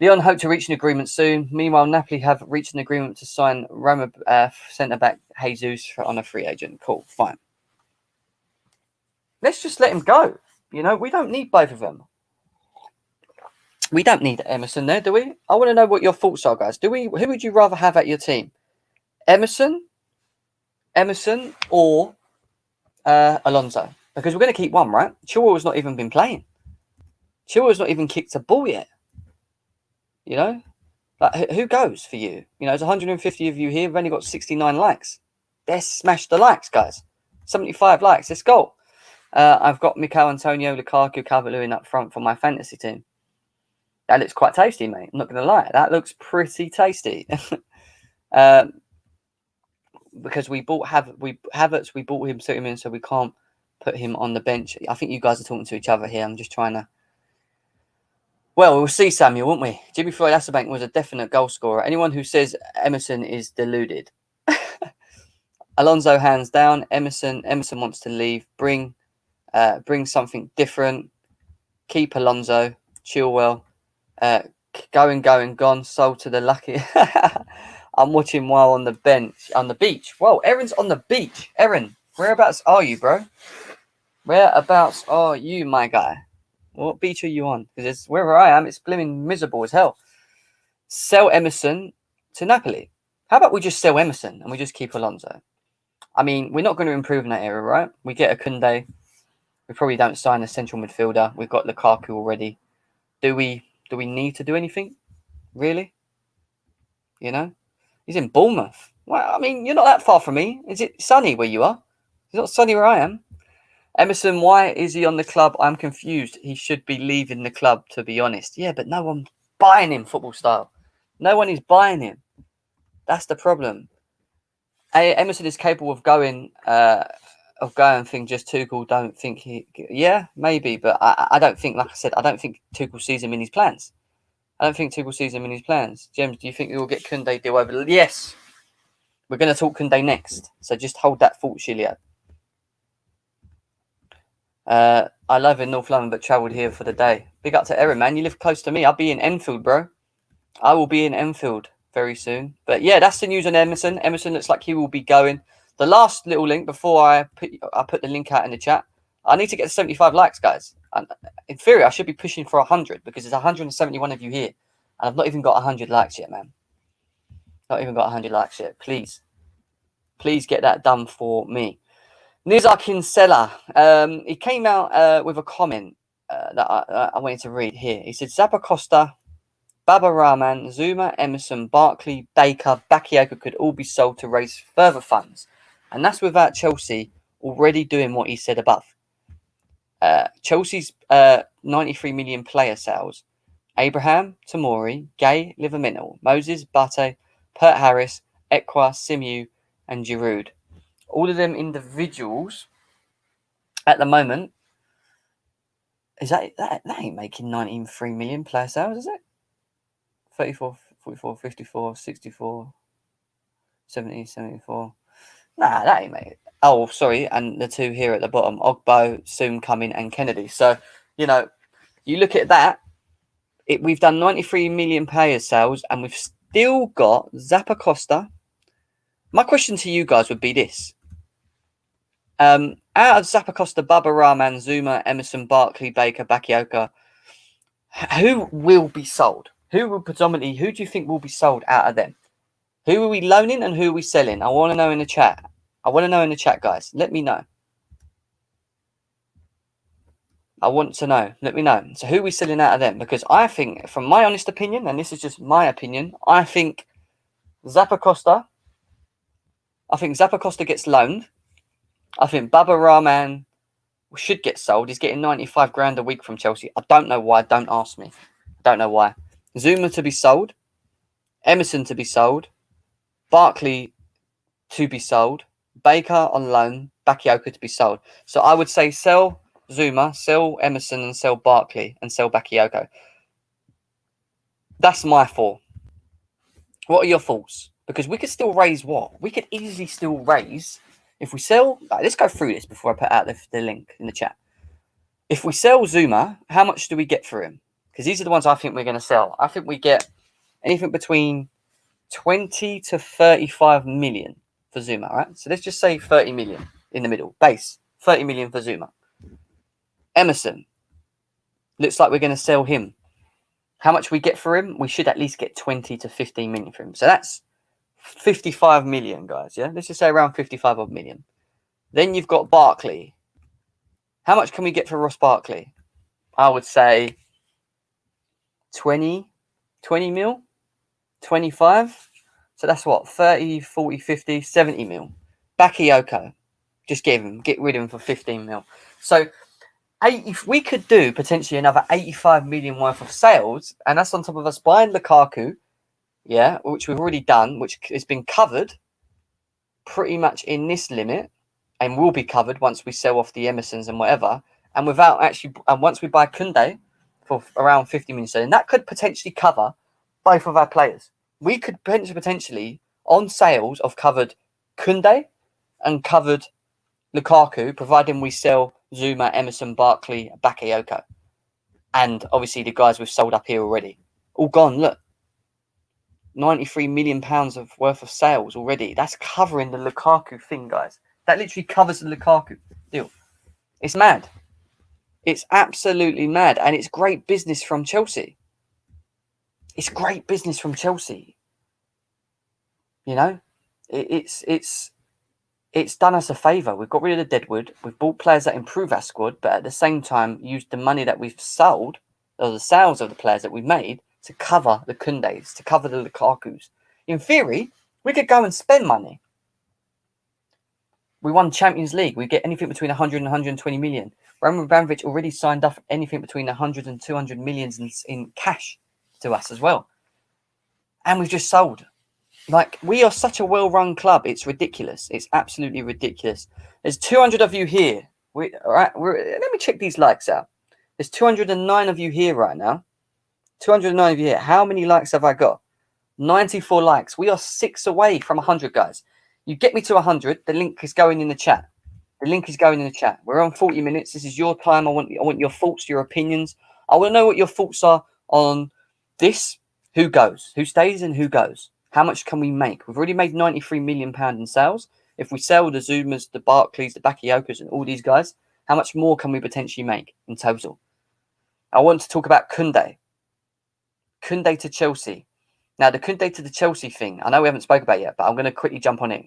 Lyon hope to reach an agreement soon. Meanwhile, Napoli have reached an agreement to sign Roma centre-back Jesus on a free agent. Cool, fine. Let's just let him go. You know, we don't need both of them. We don't need Emerson there, do we? I want to know what your thoughts are, guys. Who would you rather have at your team? Emerson or Alonso? Because we're going to keep one, right? Chilwell's not even been playing. Chilwell's not even kicked a ball yet. You know, like who goes for you? You know, there's 150 of you here. We've only got 69 likes. Let's smash the likes, guys. 75 likes. Let's go. I've got Mikel Antonio, Lukaku, Calvert-Lewin up front for my fantasy team. That looks quite tasty, mate. I'm not going to lie. That looks pretty tasty. Because we bought Havertz, we bought him, put him in, so we can't put him on the bench. I think you guys are talking to each other here. I'm just trying to. Well, we'll see, Samuel, won't we? Jimmy Floyd Hasselbank was a definite goal scorer. Anyone who says Emerson is deluded. Alonso hands down. Emerson wants to leave. Bring something different. Keep Alonso. Chilwell. Gone. Sold to the lucky. I'm watching while on the beach. Whoa, Erin's on the beach. Erin, whereabouts are you, bro? Whereabouts are you, my guy? What beach are you on? Because wherever I am, it's blimmin' miserable as hell. Sell Emerson to Napoli. How about we just sell Emerson and we just keep Alonso? I mean, we're not going to improve in that area, right? We get a Kounde. We probably don't sign a central midfielder. We've got Lukaku already. Do we need to do anything? Really? You know? He's in Bournemouth. Well, I mean, you're not that far from me. Is it sunny where you are? It's not sunny where I am. Emerson, why is he on the club? I'm confused. He should be leaving the club, to be honest. Yeah, but no one's buying him, football style. No one is buying him. That's the problem. Emerson is capable of going thing. Just Tuchel don't think he. Yeah, maybe, but I don't think. Like I said, I don't think Tuchel sees him in his plans. James, do you think we will get Kounde deal over? Yes. We're going to talk Kounde next. So just hold that thought, Shilio. I live in North London, but travelled here for the day. Big up to Erin, man. You live close to me. I'll be in Enfield, bro. I will be in Enfield very soon. But yeah, that's the news on Emerson. Emerson looks like he will be going. The last little link before I put the link out in the chat. I need to get 75 likes, guys. And in theory, I should be pushing for 100 because there's 171 of you here. And I've not even got 100 likes yet, man. Not even got 100 likes yet. Please get that done for me. Nizar Kinsella, he came out with a comment that I wanted to read here. He said, Zappa Costa, Baba Rahman, Zuma, Emerson, Barkley, Baker, Bakayoko could all be sold to raise further funds. And that's without Chelsea already doing what he said above. Chelsea's 93 million player sales. Abraham, Tomori, Gay, Livermore, Moses, Bate, Pert Harris, Ekwa, Simu, and Giroud. All of them individuals at the moment, is that ain't making 93 million player sales, is it? 34, 44, 54, 64, 70, 74. Nah, that ain't mate. Oh, sorry, and the two here at the bottom, Ogbo, soon coming, and Kennedy. So, you know, you look at that, we've done 93 million player sales, and we've still got Zappa Costa. My question to you guys would be this. Out of Zappa Costa, Baba Rahman, Zuma, Emerson, Barkley, Baker, Bakayoko, who will be sold? Who do you think will be sold out of them? Who are we loaning and who are we selling? I want to know in the chat. Guys. Let me know. I want to know. Let me know. So who are we selling out of them? Because I think, from my honest opinion, and this is just my opinion, I think Zappa Costa gets loaned. I think Baba Rahman should get sold. He's getting 95 grand a week from Chelsea. I don't know why. Don't ask me. I don't know why. Zuma to be sold. Emerson to be sold. Barkley to be sold. Baker on loan. Bakayoko to be sold. So I would say sell Zuma, sell Emerson, and sell Barkley, and sell Bakayoko. That's my thought. What are your thoughts? Because we could still raise what? We could easily still raise, if we sell... let's go through this before I put out the link in the chat. If we sell Zuma, how much do we get for him? Because these are the ones I think we're going to sell. I think we get anything between 20 to 35 million for Zuma, right? So let's just say 30 million in the middle. Base, 30 million for Zuma. Emerson. Looks like we're going to sell him. How much we get for him? We should at least get 20 to 15 million for him. So that's 55 million, guys, yeah? Let's just say around 55 odd million. Then you've got Barkley. How much can we get for Ross Barkley? I would say 20 mil, 25. So that's what, 30, 40, 50, 70 mil. Bakayoko, just get rid of him for 15 mil. So if we could do potentially another 85 million worth of sales, and that's on top of us buying Lukaku, yeah, which we've already done, which has been covered pretty much in this limit, and will be covered once we sell off the Emersons and whatever, and without actually, and once we buy Kounde for around 50 million sterling, that could potentially cover both of our players. We could potentially on sales have covered Kounde and covered Lukaku, providing we sell Zuma, Emerson, Barkley, Bakayoko, and obviously the guys we've sold up here already, all gone. Look, 93 million pounds of worth of sales already. That's covering the Lukaku thing, guys. That literally covers the Lukaku deal. It's mad. It's absolutely mad, and it's great business from Chelsea. It's great business from Chelsea. You know, it's done us a favour. We've got rid of the deadwood. We've bought players that improve our squad, but at the same time, used the money that we've sold, or the sales of the players that we've made, to cover the Koundes, to cover the Lukakus. In theory, we could go and spend money. We won Champions League. We get anything between 100 and 120 million. Roman Abramovich already signed up anything between 100 and 200 millions in cash to us as well. And we've just sold. Like, we are such a well-run club. It's ridiculous. It's absolutely ridiculous. There's 200 of you here. Let me check these likes out. There's 209 of you here right now. 209 of you here. How many likes have I got? 94 likes. We are 6 away from 100, guys. You get me to 100, the link is going in the chat. The link is going in the chat. We're on 40 minutes. This is your time. I want your thoughts, your opinions. I want to know what your thoughts are on this. Who goes? Who stays and who goes? How much can we make? We've already made £93 million in sales. If we sell the Zumas, the Barclays, the Bakayokas, and all these guys, How much more can we potentially make in total? I want to talk about Kounde. Kounde to Chelsea. Now, the Kounde to the Chelsea thing, I know we haven't spoken about it yet, but I'm going to quickly jump on it.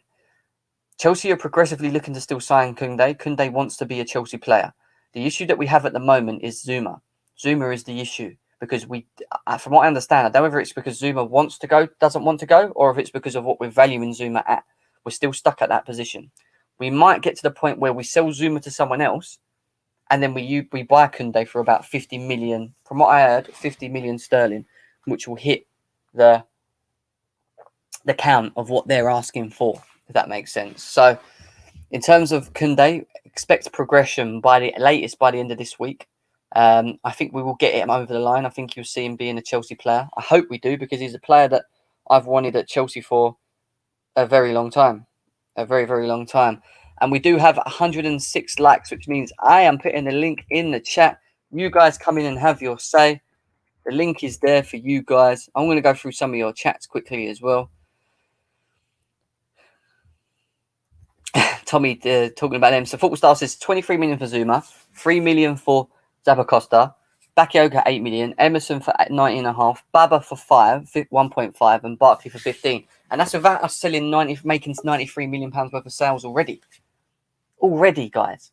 Chelsea are progressively looking to still sign Kounde. Kounde wants to be a Chelsea player. The issue that we have at the moment is Zuma. Zuma is the issue because from what I understand, I don't know whether it's because Zuma wants to go, doesn't want to go, or if it's because of what we're valuing Zuma at. We're still stuck at that position. We might get to the point where we sell Zuma to someone else, and then we buy Kounde for about 50 million. From what I heard, 50 million sterling, which will hit the count of what they're asking for, if that makes sense. So, in terms of Kounde, expect progression by the end of this week. I think we will get him over the line. I think you'll see him being a Chelsea player. I hope we do, because he's a player that I've wanted at Chelsea for a very long time. A very, very long time. And we do have 106 likes, which means I am putting the link in the chat. You guys come in and have your say. The link is there for you guys. I'm going to go through some of your chats quickly as well. Tommy talking about them. So Football Star says 23 million for Zuma, 3 million for Zabacosta, Bakayoko 8 million, Emerson for 19.5, Baba for 1.5, and Barkley for 15. And that's without us making 93 million pounds worth of sales already. Already, guys.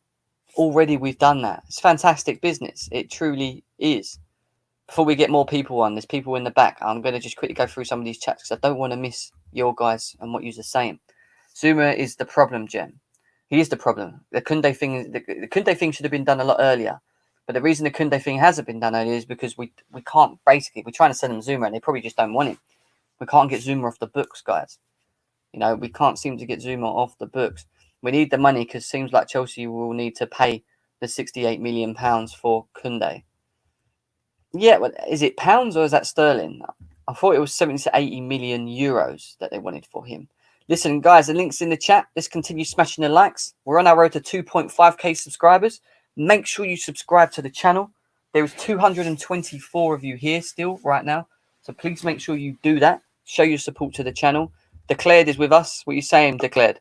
Already we've done that. It's fantastic business. It truly is. Before we get more people on, there's people in the back. I'm going to just quickly go through some of these chats because I don't want to miss your guys and what you're saying. Zuma is the problem, Jem. He is the problem. The Kounde thing should have been done a lot earlier. But the reason the Kounde thing hasn't been done earlier is because we can't, basically, we're trying to send them Zuma and they probably just don't want him. We can't get Zuma off the books, guys. You know, we can't seem to get Zuma off the books. We need the money because it seems like Chelsea will need to pay the £68 million for Kounde. Yeah, well, is it pounds or is that sterling? I thought it was 70 to 80 million euros that they wanted for him. Listen, guys, the link's in the chat. Let's continue smashing the likes. We're on our road to 2.5k subscribers. Make sure you subscribe to the channel. There is 224 of you here still right now. So please make sure you do that. Show your support to the channel. Declared is with us. What are you saying, Declared?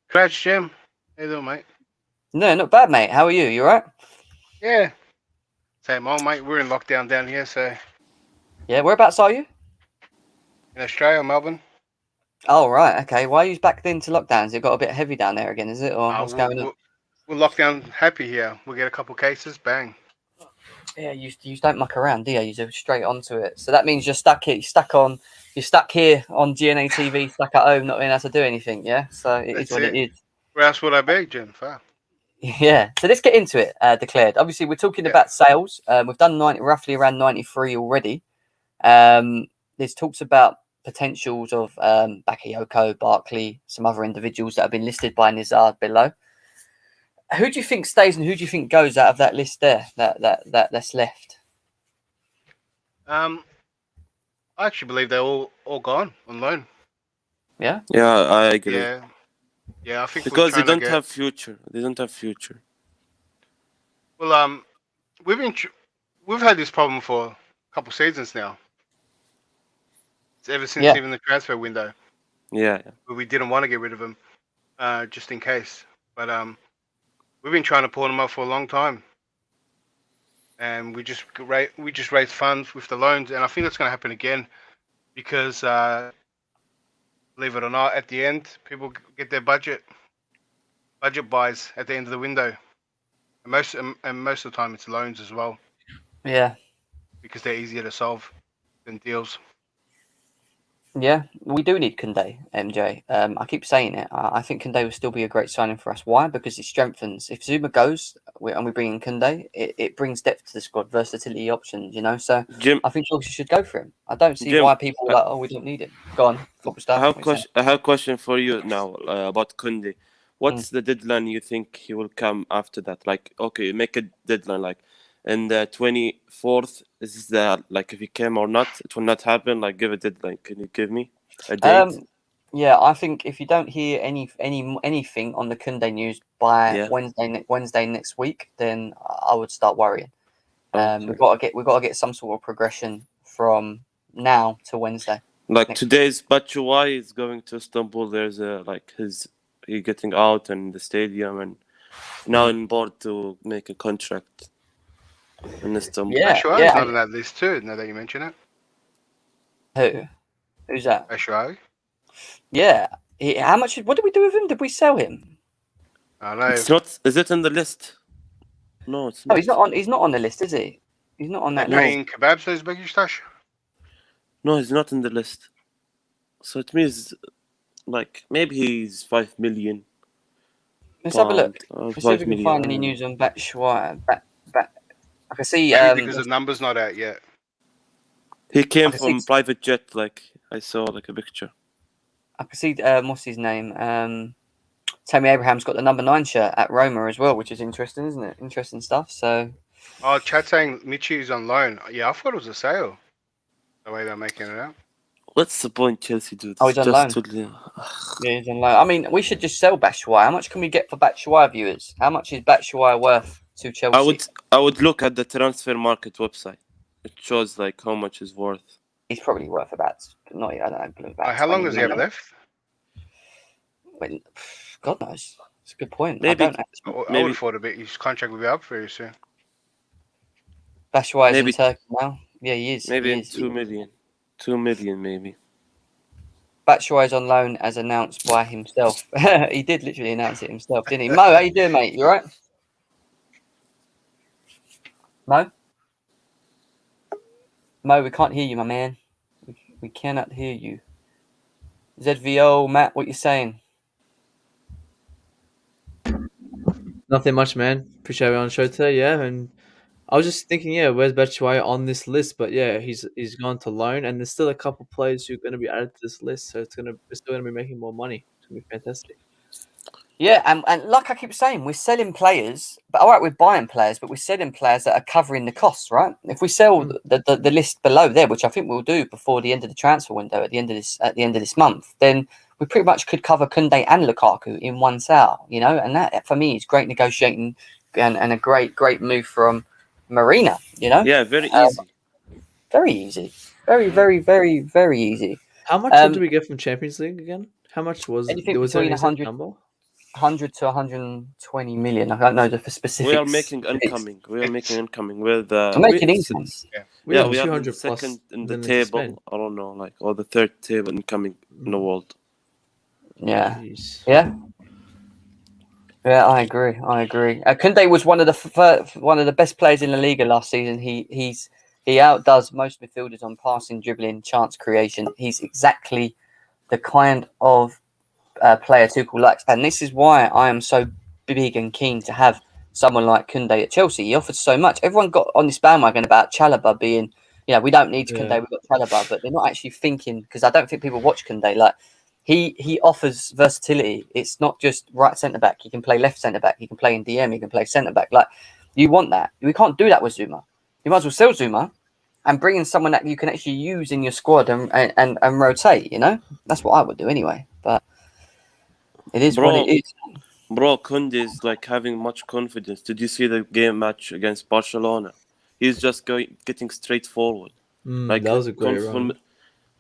Crash, Jim. How you doing, mate? No, not bad, mate. How are you? You all right? Yeah. Same old, mate. We're in lockdown down here, so... Yeah, whereabouts are you? In Australia, Melbourne. Oh, right. Okay. Why are you back into lockdowns? It got a bit heavy down there again, is it? Or what's going on? We're lockdown happy here. We get a couple cases, bang. Yeah, you don't muck around, do you? You go straight onto it. So that means you're stuck here. You're stuck here on GNA TV, stuck at home, not being able to do anything. Yeah. So it's what it is. Where else would I be, Jim? Far. Yeah. So let's get into it. Declared. Obviously, we're talking about sales. We've done roughly around 93 already. There's talks about potentials of Bakayoko, Barkley, some other individuals that have been listed by Nizar below. Who do you think stays and who do you think goes out of that list there? That's left. I actually believe they're all gone on loan. Yeah. Yeah, I agree. Yeah. I think because they don't have future. They don't have future. Well, we've had this problem for a couple seasons now. It's ever since even the transfer window. Yeah. But we didn't want to get rid of them, just in case. But we've been trying to pull them up for a long time, and we just raised funds with the loans, and I think that's going to happen again, because believe it or not, at the end, people get their budget buys at the end of the window, and most of the time it's loans as well. Yeah, because they're easier to solve than deals. Yeah, we do need Kounde, MJ. I keep saying it. I think Kounde will still be a great signing for us. Why? Because it strengthens. If Zuma goes and we bring in Kounde, it brings depth to the squad, versatility options, you know. So Jim, I think Chelsea should go for him. I don't see why people are like, oh, we don't need him. Go on, football star. I have a question for you now about Kounde. What's the deadline you think he will come after that? Like, okay, make a deadline. Like, and the 24th is that, like, if he came or not, it will not happen. Like, give a deadline. Can you give me a date? Yeah, I think if you don't hear anything on the Kounde news by Wednesday next week, then I would start worrying. We've got to get some sort of progression from now to Wednesday. Like today's Batshuayi is going to Istanbul. There's he getting out in the stadium, and now on board to make a contract in Istanbul. Yeah, Batshuayi's yeah. not on that list too. Now that you mention it, Who's that? Batshuayi. Yeah. How much? What did we do with him? Did we sell him? I know. It's not. Is it on the list? No, it's No, not. he's not on. He's not on the list, is he? He's not on They're that list. paying kebabs to Uzbekistan. No, he's not in the list. So it means like maybe he's 5 million. Let's have a look. Or Let's see if 5 we can million. find I any don't know. news on Batshuayi. I can see. Maybe because the number's not out yet. He came I from see- private jet. Like I saw like a picture. I can see. What's his name? Tammy Abraham's got the number 9 shirt at Roma as well, which is interesting, isn't it? Interesting stuff. So Oh, chat saying Michi's on loan. Yeah, I thought it was a sale. The way they're making it out. What's the point, Chelsea, dude? Oh, he's on loan. yeah, he's on loan. I mean, we should just sell Batshuayi. How much can we get for Batshuayi viewers? How much is Batshuayi worth to Chelsea? I would look at the transfer market website. It shows like how much is worth. He's probably worth about. Not. I don't know. About How long 20 does he have million. left? Wait, God knows. It's a good point. Maybe- I don't actually. I would Maybe- have thought a bit. His contract will be up very soon. Batshuayi's in maybe- Turkey now. Yeah, he is. Maybe he is. 2 million. 2 million maybe. Batshuayi's on loan as announced by himself. He did literally announce it himself, didn't he? Mo, how you doing, mate? You all right? Mo? Mo, we can't hear you, my man. We cannot hear you. ZVO, Matt, what you saying? Nothing much, man. Appreciate you on the show today, yeah. And I was just thinking, yeah, where's Batshuayi on this list? But yeah, he's gone to loan, and there's still a couple players who are going to be added to this list, so we're still going to be making more money. It's going to be fantastic. Yeah, and like I keep saying, we're selling players, but all right, we're buying players, but we're selling players that are covering the costs, right? If we sell the list below there, which I think we'll do before the end of the transfer window at the end of this month, then we pretty much could cover Kounde and Lukaku in one sale, you know, and that for me is great negotiating and a great move from Marina, you know? Yeah, very easy. Very easy. Very easy. How much did we get from Champions League again? How much was Anything there? Was there between any set 100 number? 100 to 120 million. I don't know the specifics. We are making incoming. With I'm making income. We yeah, have we have 200 the plus second in the than they spent. table. I don't know, like or the third table incoming in the world. Yeah. Jeez. Yeah. Yeah, I agree. Kounde was one of the best players in the Liga last season. He outdoes most midfielders on passing, dribbling, chance creation. He's exactly the kind of player Tuchel likes, and this is why I am so big and keen to have someone like Kounde at Chelsea. He offers so much. Everyone got on this bandwagon about Chalobah being, we don't need Kounde, we've got Chalobah, but they're not actually thinking, because I don't think people watch Kounde. Like he offers versatility. It's not just right centre back. He can play left centre back. He can play in DM. He can play centre back. Like you want that. We can't do that with Zuma. You might as well sell Zuma and bring in someone that you can actually use in your squad and rotate. You know, that's what I would do anyway. But it is what it is. Bro, Kounde is like having much confidence. Did you see the game match against Barcelona? He's just getting straight forward. Like that was a great run.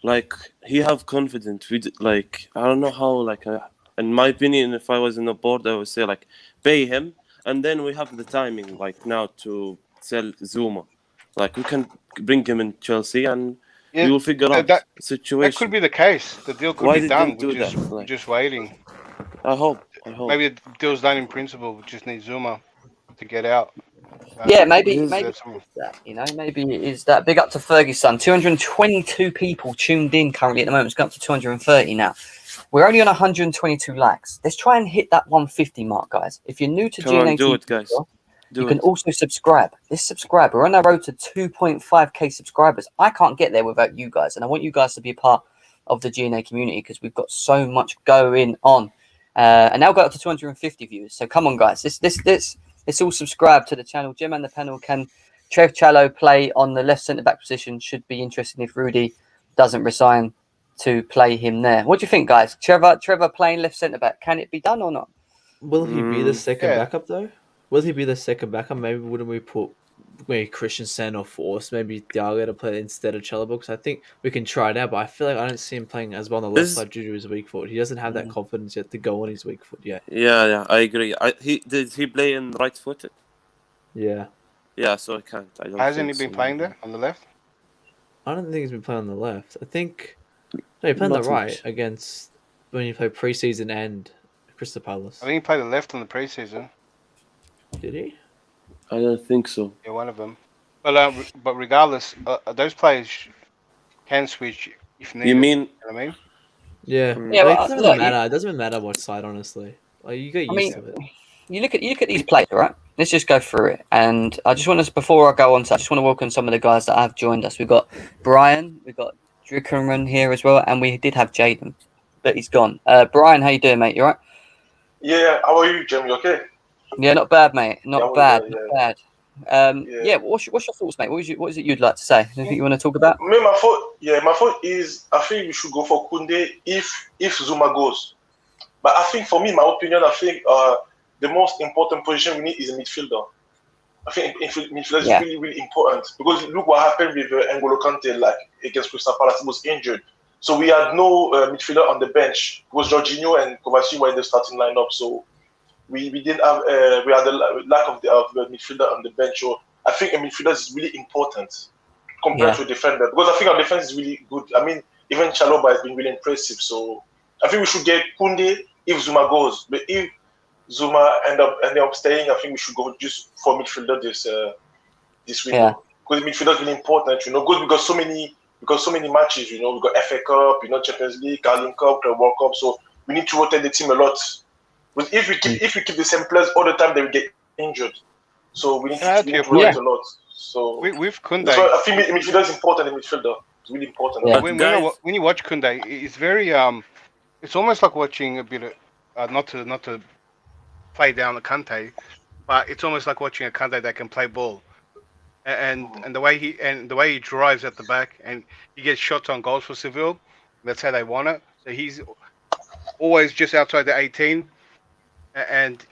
Like he have confidence. Like I don't know how. Like in my opinion, if I was in the board, I would say like pay him, and then we have the timing like now to sell Zuma. Like we can bring him in Chelsea, and we will figure out the situation. That could be the case. The deal could Why be did done. they do We're that? Like, just waiting. I hope. Maybe the deal's done in principle. We just need Zuma to get out. Yeah, maybe that's it's that, maybe it is that. Big up to Ferguson. 222 people tuned in currently at the moment. It's gone up to 230 now. We're only on 122 likes. Let's try and hit that 150 mark, guys. If you're new to GNA, do it, guys. You can also subscribe. Let's subscribe. We're on our road to 2.5k subscribers. I can't get there without you guys, and I want you guys to be a part of the GNA community because we've got so much going on. And now got up to 250 views. So come on, guys. Let's all subscribe to the channel. Jim and the panel can Trev Challo play on the left centre back position. Should be interesting if Rudy doesn't resign to play him there. What do you think, guys? Trevor playing left centre back. Can it be done or not? Will he be the second backup though? Will he be the second backup? Maybe wouldn't we put maybe Christensen or Force, maybe Thiago to play instead of Chalobah, because I think we can try it out, but I feel like I don't see him playing as well on the left This, side due to his weak foot. He doesn't have that confidence yet to go on his weak foot yet. yeah, I agree. Did he play in right-footed? Yeah. Yeah, so I can't. I don't Hasn't he think been so. playing there on the left? I don't think he's been playing on the left. I think no, he played on the Not right much. against when he played preseason and Crystal Palace. I think he played the left on the preseason. Did he? I don't think so. Yeah, one of them. But regardless, those players can switch if needed. You mean? You know what I mean? Yeah. Yeah, Like, but, it doesn't look, matter. It doesn't matter what side, honestly. Like you get I used mean, to it. you look at these players, right? Let's just go through it. And I just want to, before I go on to, I just want to welcome some of the guys that have joined us. We've got Brian, we've got Drickenran here as well, and we did have Jaden, but he's gone. Brian, how you doing, mate? You all right? Yeah, how are you, Jim? You okay? Yeah, not bad, mate. Not Yeah, bad, yeah. not bad. Yeah. What's your thoughts, mate? What is it you'd like to say? Anything you want to talk about? My thought is I think we should go for Kounde if Zuma goes. But I think for me, my opinion, I think the most important position we need is a midfielder. I think midfielder is really, really important because look what happened with N'Golo Kante, like against Crystal Palace, he was injured. So we had no midfielder on the bench because Jorginho and Kovacic were in the starting lineup. So we didn't have we had a lack of the midfielder on the bench. So I think a midfielder is really important compared to a defender because I think our defense is really good. I mean, even Chalobah has been really impressive. So I think we should get Kounde if Zuma goes, but if Zuma end up staying, I think we should go just for midfielder this window because midfielder is really important. Because so many matches. We got FA Cup, Champions League, Carling Cup, World Cup. So we need to rotate the team a lot. But if we keep the same players all the time, they will get injured. So we need to rotate a lot. So with Kounde, that's why I think midfielder is important. Midfielder is really important. Yeah. When you watch Kounde, it's very it's almost like watching a bit of not to play down the Kante, but it's almost like watching a Kante that can play ball, and the way he drives at the back and he gets shots on goals for Seville. That's how they want it. So he's always just outside the 18, and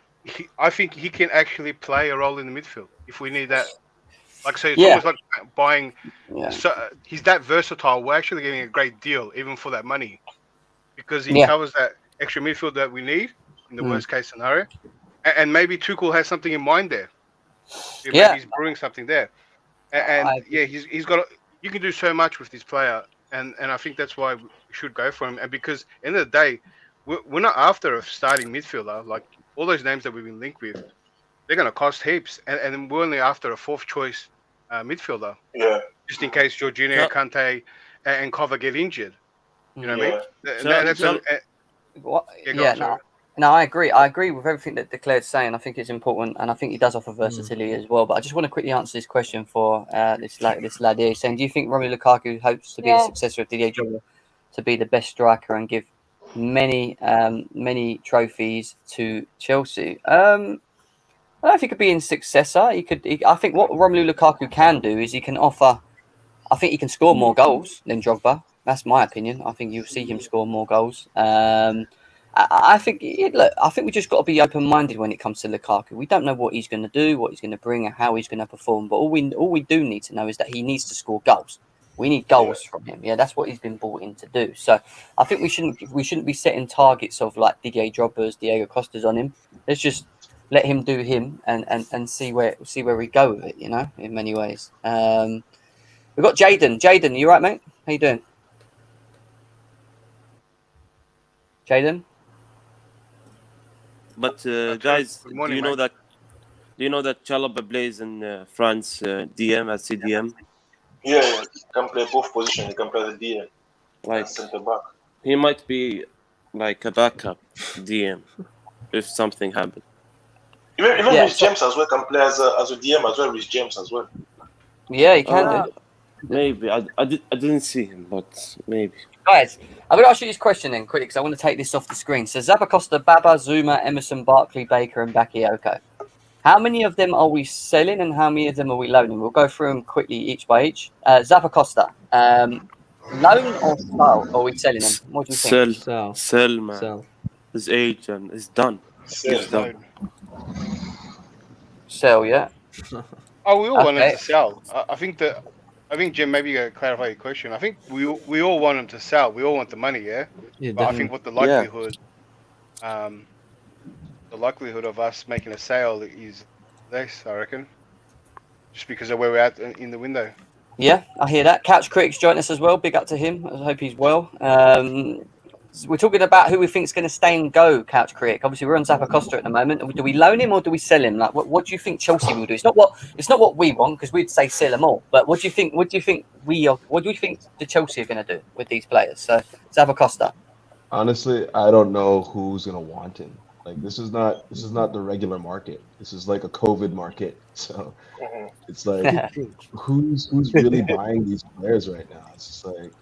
I think he can actually play a role in the midfield if we need that. Like so, it's almost like buying. Yeah. So he's that versatile. We're actually getting a great deal even for that money, because he covers that extra midfield that we need in the worst case scenario. And maybe Tuchel has something in mind there. Maybe he's brewing something there. And he's got. You can do so much with this player, and I think that's why we should go for him. And because at the end of the day, we're not after a starting midfielder. Like all those names that we've been linked with, they're going to cost heaps, and we're only after a fourth choice midfielder. Yeah. Just in case Jorginho, Kante, and Kova get injured. You know what I mean? No, I agree. I agree with everything that Declared's saying. I think it's important, and I think he does offer versatility as well. But I just want to quickly answer this question for this lad here, saying, do you think Romelu Lukaku hopes to be the successor of Didier Drogba, to be the best striker and give many trophies to Chelsea? I don't know if he could be in successor. I think what Romelu Lukaku can do is he can offer. I think he can score more goals than Drogba. That's my opinion. I think you'll see him score more goals. I think we just got to be open-minded when it comes to Lukaku. We don't know what he's going to do, what he's going to bring, and how he's going to perform. But all we do need to know is that he needs to score goals. We need goals from him. Yeah, that's what he's been brought in to do. So I think we shouldn't be setting targets of like Didier Drogba's, Diego Costa's on him. Let's just let him do him and see where we go with it. In many ways. We've got Jaden. Jaden, you right, mate? How you doing? Jaden? But guys, do you know that Chalobah plays in France DM at CDM? Yeah, he can play both positions. He can play the DM, like center back. He might be like a backup DM if something happens. Even Rhys James as well can play as a DM as well. Rhys James as well. Yeah, he can do. Maybe I didn't see him, but maybe. Guys, I'm going to ask you this question then, quickly, because I want to take this off the screen. So Zappacosta, Baba, Zuma, Emerson, Barkley, Baker, and Bakayoko. How many of them are we selling, and how many of them are we loaning? We'll go through them quickly, each by each. Zappacosta, loan or sell? Or are we selling them? What do you think? Sell, man. Sell. His age and it's done. He's done. Sell, yeah. Oh, we all want him Okay. to sell. I think Jim, maybe you gotta clarify your question. I think we all want him to sell. We all want the money, yeah. Yeah, But I definitely. think what Yeah. the likelihood of us making a sale is less, I reckon, just because of where we're at in the window. Yeah, I hear that. Couch Critic's joined us as well. Big up to him. I hope he's well. We're talking about who we think is going to stay and go, Couch Critic. Obviously, we're on Zappacosta at the moment. Do we loan him or do we sell him? Like, what do you think Chelsea will do? It's not what we want, because we'd say sell them all. But what do you think? What do you think the Chelsea are going to do with these players? So Zappacosta. Honestly, I don't know who's gonna want him. Like this is not the regular market. This is like a COVID market. So Mhm. it's like who's really buying these players right now? It's just like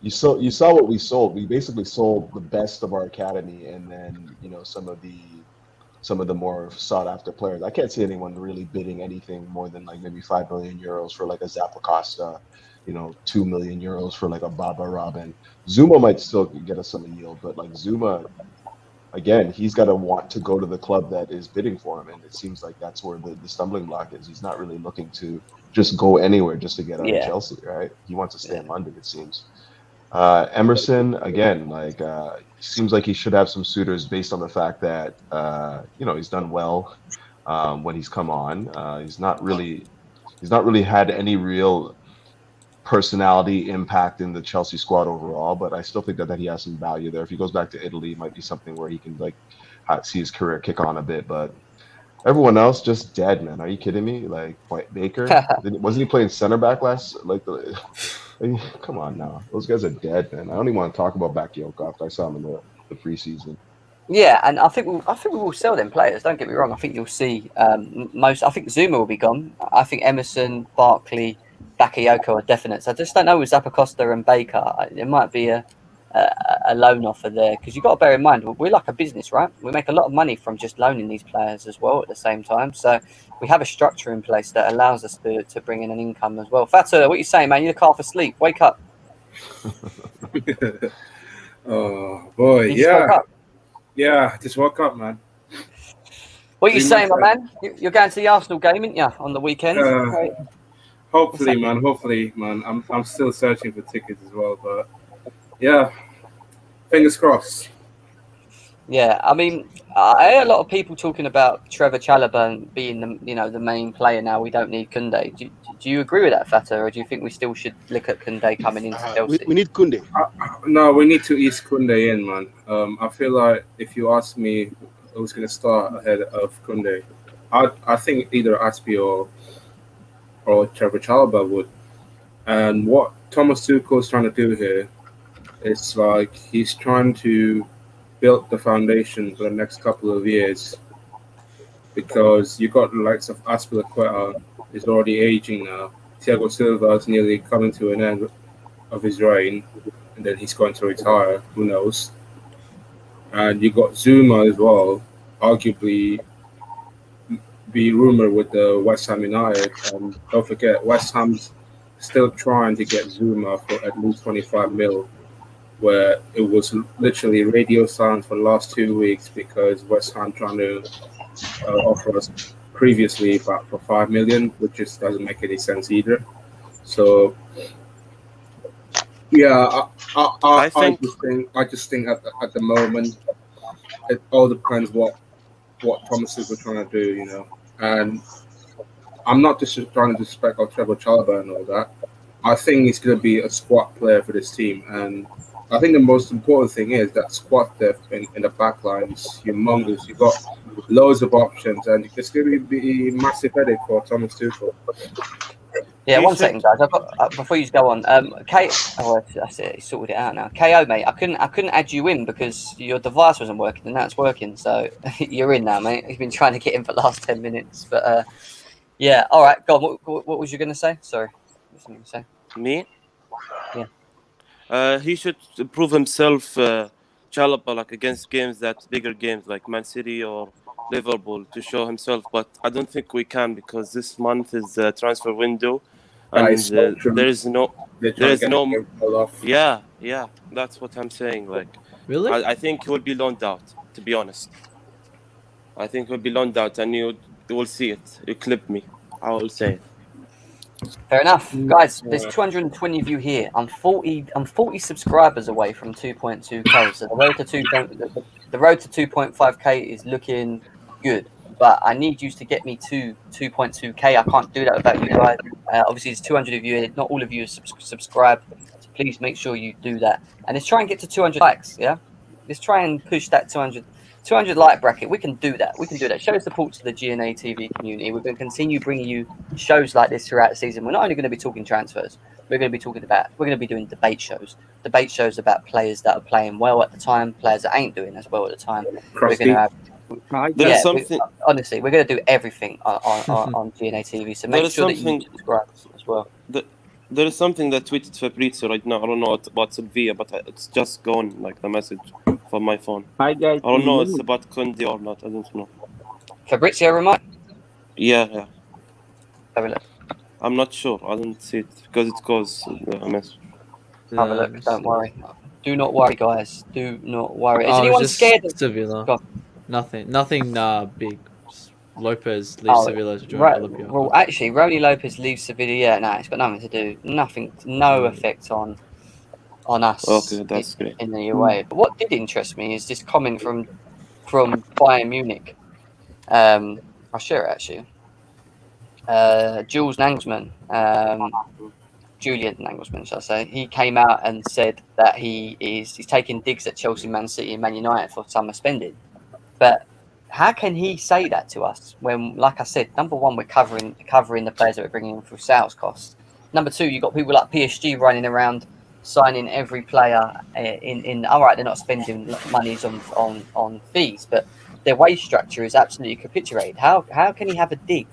you saw what we sold. We basically sold the best of our academy, and then some of the more sought after players. I can't see anyone really bidding anything more than like maybe 5 million euros for like a Zappacosta, 2 million euros for like a Baba Robin. Zuma might still get us some yield, but like Zuma, again, he's got to want to go to the club that is bidding for him, and it seems like that's where the stumbling block is. He's not really looking to just go anywhere just to get out of Yeah. Chelsea, right? He wants to stay in London, it seems. Emerson, again, like seems like he should have some suitors based on the fact that he's done well when he's come on. He's not really had any real personality impact in the Chelsea squad overall, but I still think that he has some value there. If he goes back to Italy, it might be something where he can like see his career kick on a bit. But everyone else just dead, man. Are you kidding me? Like Baker, wasn't he playing center back last? Come on now, those guys are dead, man. I don't even want to talk about Bakayoko after I saw him in the preseason. Yeah, and I think we will sell them players. Don't get me wrong. I think you'll see most. I think Zuma will be gone. I think Emerson, Barkley, Bakayoko are definite. So I just don't know with Zappacosta and Baker. There might be a loan offer there, because you've got to bear in mind we're like a business, right? We make a lot of money from just loaning these players as well at the same time. So we have a structure in place that allows us to bring in an income as well. Fata, what are you saying, man? You look half asleep. Wake up. Oh boy, You just woke up. yeah, just woke up, man. What are you 3 saying, my months man? You're going to the Arsenal game, aren't you, on the weekend? Hopefully, man. I'm still searching for tickets as well, but yeah, fingers crossed. Yeah, I mean, I hear a lot of people talking about Trevor Chalobah being the main player now. We don't need Kounde. Do you agree with that, Fata, or do you think we still should look at Kounde coming into Chelsea? We need Kounde. No, we need to ease Kounde in, man. I feel like if you ask me who's going to start ahead of Kounde, I think either Aspie or Trevor Chalobah would. And what Thomas Tuchel is trying to do here is like he's trying to build the foundation for the next couple of years, because you got the likes of Aspilicueta is already aging now. Thiago Silva is nearly coming to an end of his reign, and then he's going to retire. Who knows? And you got Zuma as well, arguably be rumored with the West Ham United. And don't forget, West Ham's still trying to get Zuma for at least 25 mil, where it was literally radio silence for the last 2 weeks because West Ham trying to offer us previously about for 5 million, which just doesn't make any sense either. So yeah, I just think at the moment it all depends what Thomas Tuchel trying to do, and I'm not just trying to disrespect Trevor Chalobah and all that. I think he's going to be a squad player for this team, and I think the most important thing is that squad depth in the back line is humongous. You've got loads of options, and it's going to be a massive headache for Thomas Tuchel. Yeah, 1 second, guys. I've got before you go on. That's it. He sorted it out now. KO, mate. I couldn't add you in because your device wasn't working, and now it's working. So you're in now, mate. He's been trying to get in for the last 10 minutes, but yeah. All right, go on. What was you going to say? Sorry, what was you going to say? Me? Yeah. He should prove himself, Chalobah, like against bigger games like Man City or Liverpool, to show himself. But I don't think we can, because this month is the transfer window, and there is no. Yeah, that's what I'm saying. Like, Really? I think he will be loaned out. To be honest, I think he'll be loaned out, and you will see it. You clip me. I will say. Fair enough, guys. There's 220 of you here. I'm 40 subscribers away from 2.2k. So the road to 2.5k is looking good. But I need you to get me to 2.2k. I can't do that without you guys. Obviously, there's 200 of you here. Not all of you are subscribed. So please make sure you do that. And let's try and get to 200 likes. Yeah, let's try and push that 200 like bracket. We can do that. We can do that. Show support to the GNA TV community. We're going to continue bringing you shows like this throughout the season. We're not only going to be talking transfers. We're going to be doing debate shows. Debate shows about players that are playing well at the time, players that ain't doing as well at the time. We're going to have. There's something. Honestly, we're going to do everything on GNA TV. So make sure that you subscribe as well. There is something that tweeted Fabrizio right now. I don't know about Sylvia, but it's just gone, like the message from my phone. Hi guys. I don't know it's about Kounde or not. I don't know. Fabrizio remote? Yeah. Have a look. I'm not sure. I don't see it because it goes the message. Have a look. Don't worry. Do not worry, guys. Do not worry. Is Oh, anyone just scared? Sevilla. Nothing big. Just Lopez leaves Sevilla to join Olympia. Well, actually, Rony Lopez leaves Sevilla. Yeah, no, it's got nothing to do. No effect on us. Okay, that's great. In any way. But what did interest me is this comment from Bayern Munich. I'll share it actually. Jules Nagelsmann, Julian Nagelsmann, shall I say? He came out and said that he's taking digs at Chelsea, Man City, and Man United for summer spending. But how can he say that to us when, like I said, number one, we're covering the players that we're bringing in through sales costs. Number two, you've got people like PSG running around signing every player in. All right, they're not spending monies on fees, but their wage structure is absolutely capitulated. How can he have a dig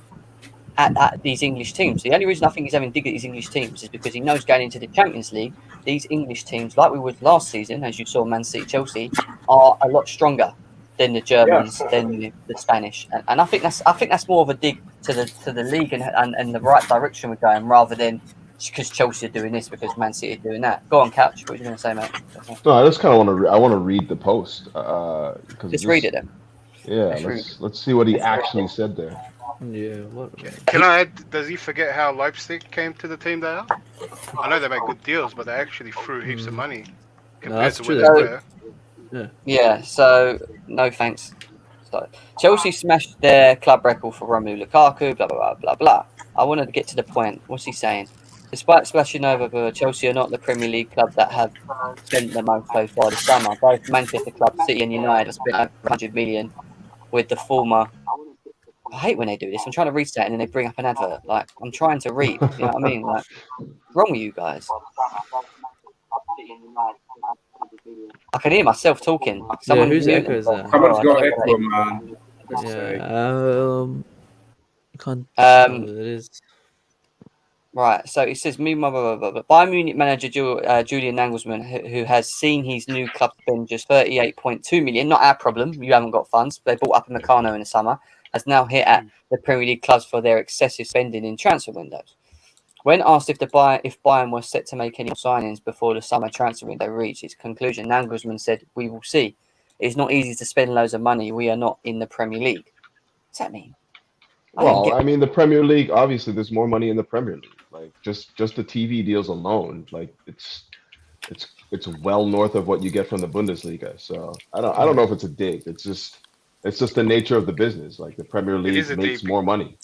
at these English teams? The only reason I think he's having a dig at these English teams is because he knows going into the Champions League, these English teams, like we would last season, as you saw, Man City, Chelsea, are a lot stronger than the Germans, than the Spanish, and I think that's more of a dig to the league and the right direction we're going, rather than because Chelsea are doing this, because Man City are doing that. Go on, Couch. What are you going to say, mate? No, I just kind of want to read the post. Let's read it then. Yeah, let's see what he actually said there. Yeah. What? Can I add? Does he forget how Leipzig came to the team they are? I know they make good deals, but they actually threw heaps of money compared to where they were. Yeah, so no thanks. So, Chelsea smashed their club record for Romelu Lukaku, blah, blah, blah, blah, blah. I wanted to get to the point. What's he saying? Despite splashing over, Chelsea are not the Premier League club that have spent the most so far this summer. Both Manchester club, City and United have spent over 100 million with the former. I hate when they do this. I'm trying to read that and then they bring up an advert. Like, I'm trying to read. You know what I mean? Like, what's wrong with you guys? I can hear myself talking. Yeah, whose echo is that? Someone's got echo, man. Yeah, can't tell what it is. Right, so it says, Bayern Munich manager Julian Nagelsmann, who has seen his new club spend just 38.2 million, not our problem, you haven't got funds, they bought up a Meccano in the summer, has now hit at the Premier League clubs for their excessive spending in transfer windows. When asked if Bayern was set to make any signings before the summer transfer window reached its conclusion, Nagelsmann said, "We will see. It's not easy to spend loads of money. We are not in the Premier League." What's that mean? Well, I mean, the Premier League, obviously, there's more money in the Premier League. Like just the TV deals alone, like it's well north of what you get from the Bundesliga. So I don't know if it's a dig. It's just the nature of the business. Like the Premier League makes more money.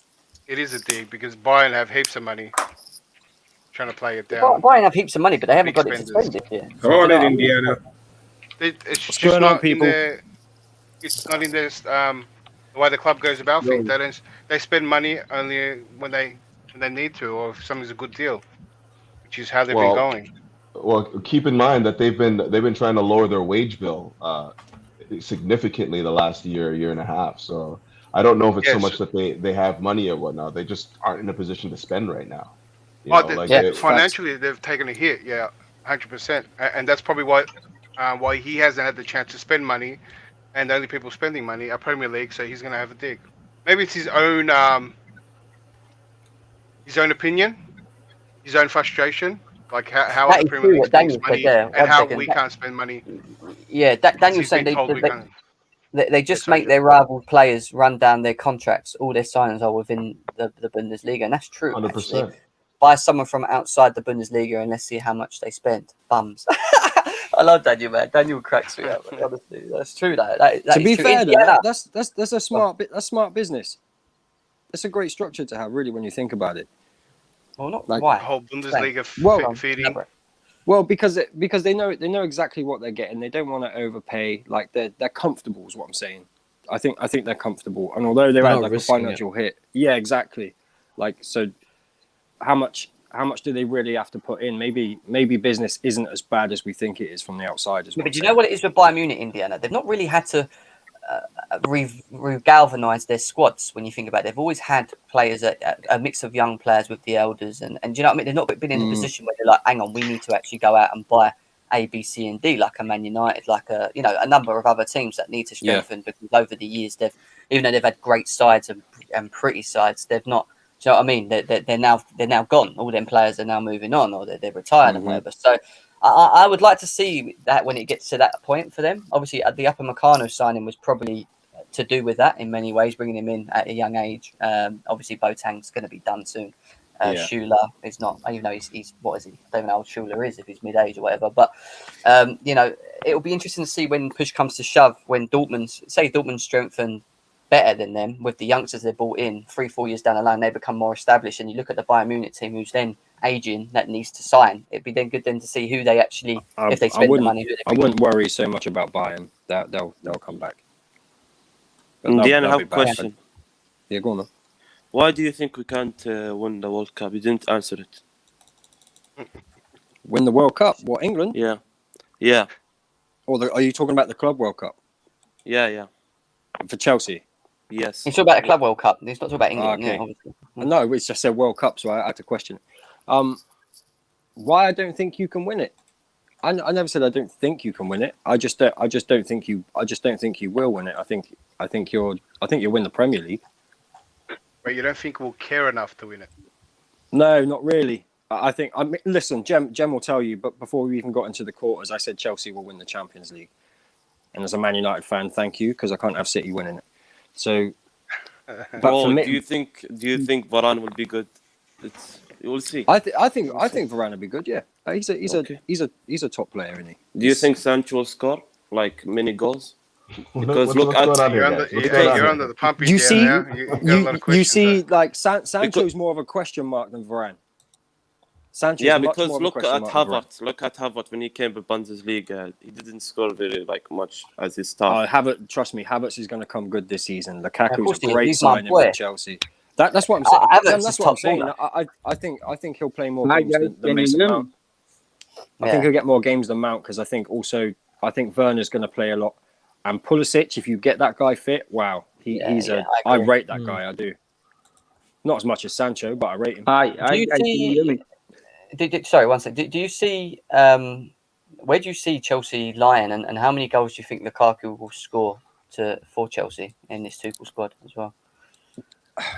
It is a dig because Bayern have heaps of money. Trying to play it down. Bayern have heaps of money, but they haven't got it to spend it yet. Come on in, Indiana. It's just not in their. It's not in their the way the club goes about things. They spend money only when they need to, or if something's a good deal, which is how they've been going. Well, keep in mind that they've been trying to lower their wage bill significantly the last year and a half. So I don't know if it's so much that they have money or whatnot. They just aren't in a position to spend right now. Financially, they've taken a hit. 100%, and that's probably why he hasn't had the chance to spend money, and the only people spending money are Premier League. So he's going to have a dig. Maybe it's his own opinion, his own frustration, like how the Premier League spends money and how we can't spend money. Yeah, Daniel's saying They just Yes, make their rival players run down their contracts. All their signings are within the Bundesliga, and that's true. 100%. Buy someone from outside the Bundesliga and let's see how much they spend. Bums. I love Daniel, man. Daniel cracks me up. Honestly, that's true. That To be is true. fair, though, Indiana, that's a smart business. That's a great structure to have, really, when you think about it. well, not like- The why. whole Bundesliga Well, feeding. Well, because they know exactly what they're getting. They don't want to overpay. Like they're comfortable, is what I'm saying. I think they're comfortable, and although they're They're at not like a risking it. financial hit, yeah, exactly. Like so, how much do they really have to put in? Maybe business isn't as bad as we think it is from the outside. But do you know what it is with Bayern Munich, Indiana? They've not really had to galvanise their squads. When you think about it, they've always had players, a mix of young players with the elders, and do you know what I mean? They've not been in a position where they're like, hang on, we need to actually go out and buy A, B, C, and D, like a Man United, like a number of other teams that need to strengthen. Because over the years, even though they've had great sides and pretty sides, they've not. Do you know what I mean? They're now gone. All them players are now moving on, or they're retired and whatever. So I would like to see that when it gets to that point for them. Obviously, the Upper Meccano signing was probably to do with that in many ways, bringing him in at a young age. Obviously, Boateng's going to be done soon. Schuler is not, even though he's what is he? I don't even know how old Schuler is, if he's mid-age or whatever. But it'll be interesting to see when push comes to shove, when Dortmund strengthen better than them with the youngsters they brought in 3-4 years down the line, they become more established, and you look at the Bayern Munich team who's then aging that needs to sign. It'd be then good then to see who they actually, if they spend the money. I wouldn't worry so much about Bayern. They'll come back. But Indiana, I they'll have be a back. question. Yeah, go on. Then. Why do you think we can't win the World Cup? You didn't answer it. Win the World Cup? What, England? Yeah. Or are you talking about the Club World Cup Yeah. for Chelsea? Yes. He's talking about the Club World Cup. He's not talking about England. Okay. Yeah, obviously. No, it's just said World Cup, so I had to question it. Why I don't think you can win it? I never said I don't think you can win it. I just don't think you will win it. I think you'll win the Premier League. But you don't think we'll care enough to win it? No, not really. I think. Listen, Jem will tell you. But before we even got into the quarters, I said Chelsea will win the Champions League. And as a Man United fan, thank you, because I can't have City winning it. So, but for me, do you think Varane will be good? You'll see. I think Varane will be good. Yeah, he's a top player, isn't he? Do you think Sancho will score like many goals? Because What's going on here, You're under the pump. You see, now. You got a lot of you questions see, there. like Sancho's more of a question mark than Varane. Sancho's Yeah, much because more of a look question at mark than Varane. Havertz. Look at Havertz when he came to Bundesliga. He didn't score very much as his start. Havertz, trust me, Havertz is going to come good this season. Lukaku's a he is. great He's my signing boy. for Chelsea. That's what I'm saying. Havertz That's is what I'm top saying. baller. I think he'll play more games than Mason Mount. I think he'll get more games than Mount because I think Werner's going to play a lot. And Pulisic, if you get that guy fit, wow, I rate that guy. I do. Not as much as Sancho, but I rate him. Sorry, one second. Do you see where do you see Chelsea lying, and how many goals do you think Lukaku will score for Chelsea in this Tuchel squad as well?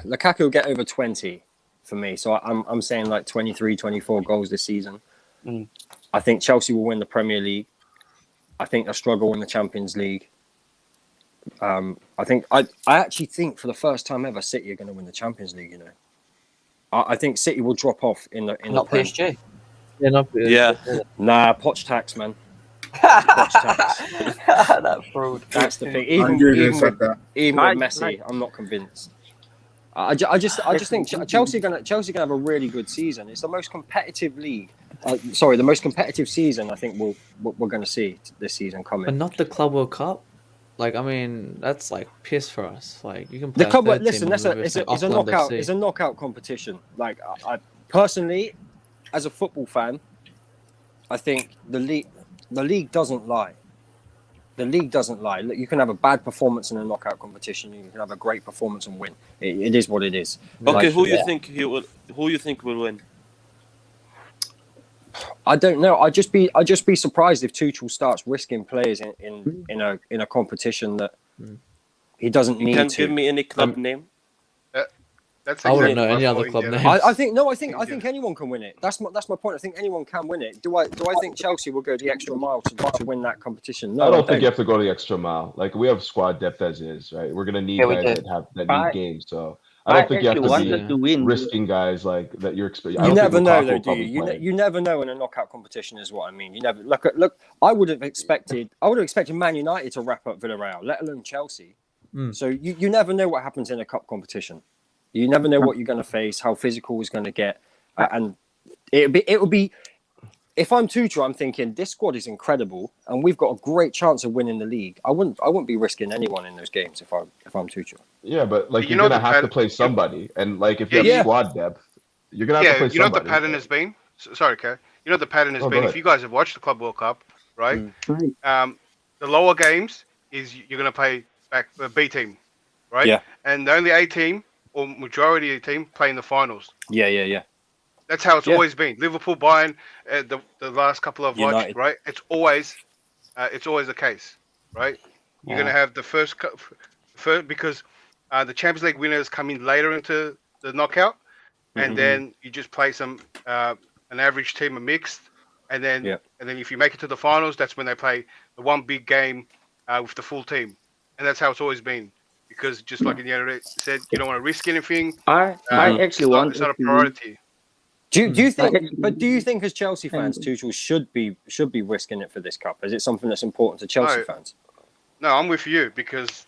Lukaku will get over 20 for me. So I'm saying like 23, 24 goals this season. I think Chelsea will win the Premier League. I think they'll struggle in the Champions League. I actually think for the first time ever, City are going to win the Champions League. You know, I think City will drop off in the not Prem. PSG. Yeah. Nah, Poch tax, man. Poch tax. That fraud. That's the thing. Even Even with Messi, I'm not convinced. I just think Chelsea gonna have a really good season. It's the most competitive league. The most competitive season I think we're going to see this season coming. But not the Club World Cup. Like, I mean, that's like piss for us. Like, you can play The Club. a third Listen, team it's a Auckland knockout. FC. It's a knockout competition. Like, I personally, as a football fan, I think the league doesn't lie. The league doesn't lie. Look, you can have a bad performance in a knockout competition. You can have a great performance and win. It is what it is. Okay, who you think will win? I don't know. I'd just be surprised if Tuchel starts risking players in a competition that he doesn't need You can to. give me any club name. That's I wouldn't exactly know what any I other thought club Indiana. names. I think anyone can win it. That's my point. I think anyone can win it. Do I think Chelsea will go the extra mile to win that competition? No, I don't think you have to go the extra mile. Like we have squad depth as is, right? We're gonna need we guys do. that I need games. So I don't think you have actually to wanted be to win. risking guys like that. You're expecting. You never know, though, will do you? probably play. You never know in a knockout competition, is what I mean. You never look. I would have expected Man United to wrap up Villarreal, let alone Chelsea. So you never know what happens in a cup competition. You never know what you're going to face, how physical it's going to get, and it would be. If I'm Tuchel, I'm thinking this squad is incredible, and we've got a great chance of winning the league. I wouldn't be risking anyone in those games if I'm Tuchel. Yeah, but like You you're know gonna the have to pat- play somebody, and like if you Yeah, have squad depth, you're gonna have to Yeah, play you know what the somebody. pattern has been? Sorry, Kay. You know what the pattern has Oh, go been? ahead. If you guys have watched the Club World Cup, right? Right. The lower games is you're going to play back the B team, right? Yeah. And the only A team or majority of the team play in the finals. Yeah. That's how it's Yeah. always been. Liverpool, Bayern, the last couple of watched, United. right? It's always the case, right? You're going to have the first because the Champions League winners come in later into the knockout, and then you just play some an average team, a mixed, and then if you make it to the finals, that's when they play the one big game with the full team, and that's how it's always been. Because just like Indiana said, you don't want to risk anything. I actually want it's not a priority. Do you think? But do you think, as Chelsea fans, Tuchel should be risking it for this cup? Is it something that's important to Chelsea fans? No, I'm with you because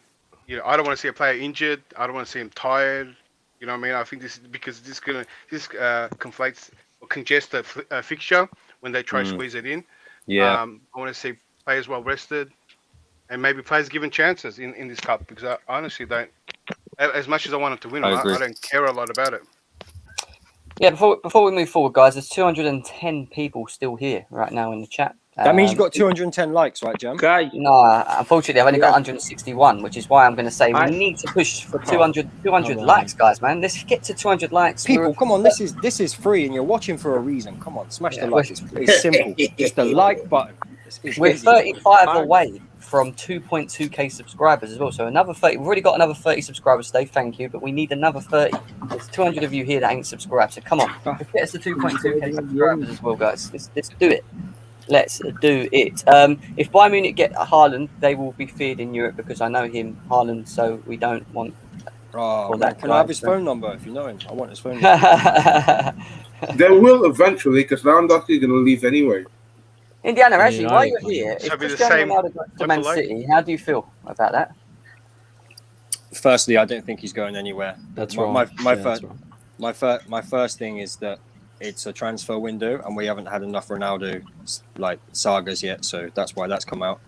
I don't want to see a player injured. I don't want to see him tired. You know what I mean? I think this is because this conflates or congests the fixture when they try to squeeze it in. Yeah. I want to see players well rested, and maybe players given chances in this cup because I honestly don't. As much as I wanted to win, I don't care a lot about it. Yeah, before we move forward, guys, there's 210 people still here right now in the chat. That means you've got 210 likes, right, Jam? Guys, No, unfortunately, I've only got 161, which is why I'm going to say we need to push for 200 likes, guys, man. Let's get to 200 likes. People, come on, this is free, and you're watching for a reason. Come on, smash the like. It's simple. It's the like button. We're 35 away from 2.2k subscribers as well. So another 30. We've already got another 30 subscribers today. Thank you, but we need another 30. There's 200 of you here that ain't subscribed. So come on, let's get us to 2.2k subscribers as well, guys. Let's do it. Let's do it. If Bayern Munich get Haaland, they will be feared in Europe because I know him, Haaland. So we don't want. Oh, man, can I have his phone number if you know him? I want his phone number. They will eventually, because Lewandowski is going to leave anyway. Indiana, actually, while you're here, if So it'll be the Cristiano same Ronaldo goes to Man City, how do you feel about that? Firstly, I don't think he's going anywhere. That's my, wrong. My, Yeah, that's my first thing is that it's a transfer window, and we haven't had enough Ronaldo sagas yet, so that's why that's come out.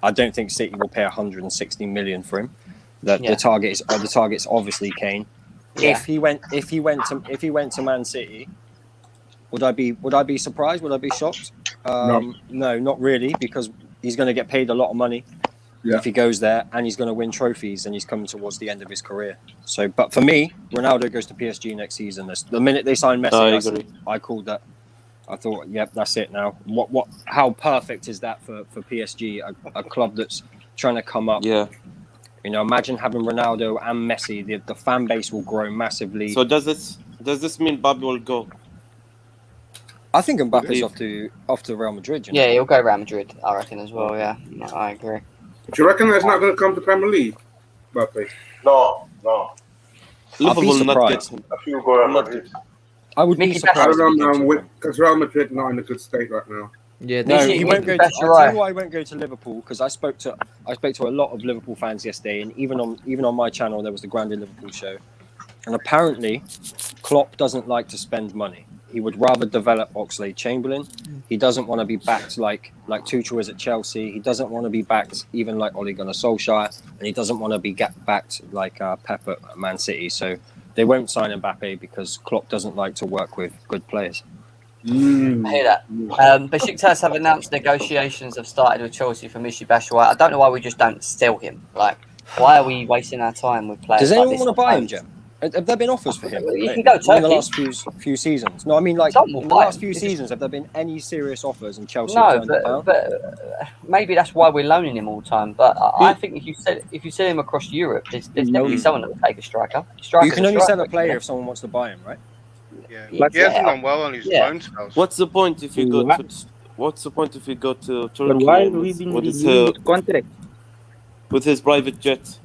I don't think City will pay 160 million for him. The target's obviously Kane. Yeah. If he went to Man City, would I be surprised? Would I be shocked? No, not really, because he's going to get paid a lot of money if he goes there, and he's going to win trophies, and he's coming towards the end of his career. So, but for me, Ronaldo goes to PSG next season. The minute they sign Messi, I called that. I thought, yep, that's it now. How perfect is that for PSG, a club that's trying to come up? Yeah. You know, imagine having Ronaldo and Messi. The fan base will grow massively. So does this mean Mbappe will go? I think Mbappe's off to Real Madrid. You know? Yeah, he'll go Real Madrid, I reckon as well. Yeah, no, I agree. Do you reckon that's not going to come to Premier League? Mbappe? No. Liverpool not get him. I feel go Real Madrid. I would be surprised. I don't know, because Real Madrid not in a good state right now. Yeah, No, he won't go. I'll tell you why he won't go to Liverpool, because I spoke to a lot of Liverpool fans yesterday, and even on my channel there was the Grande Liverpool show, and apparently Klopp doesn't like to spend money. He would rather develop Oxlade-Chamberlain. He doesn't want to be backed like Tuchel is at Chelsea. He doesn't want to be backed even like Ole Gunnar Solskjaer, and he doesn't want to be backed like Pep at Man City. So they won't sign Mbappe because Klopp doesn't like to work with good players. I hear that. Besiktas have announced negotiations have started with Chelsea for Michy Batshuayi. I don't know why we just don't sell him. Like, why are we wasting our time with players? Does like anyone this want to buy him, Jem? Have there been offers for him? You can go in the Turkey. last few seasons. No, I mean like Someone will in the buy last him. few It's- seasons. Have there been any serious offers and Chelsea have No, turned it down? but maybe that's why we're loaning him all the time. But I think if you sell him across Europe, there's definitely someone that will take a striker. You can only sell a player if someone wants to buy him, right? Yeah, Like, he hasn't yeah. done well on his Yeah. loan spells. What's the point if you go What? to? What's the point if you go to But Turkey why and we've been with reviewing his contract? his private jet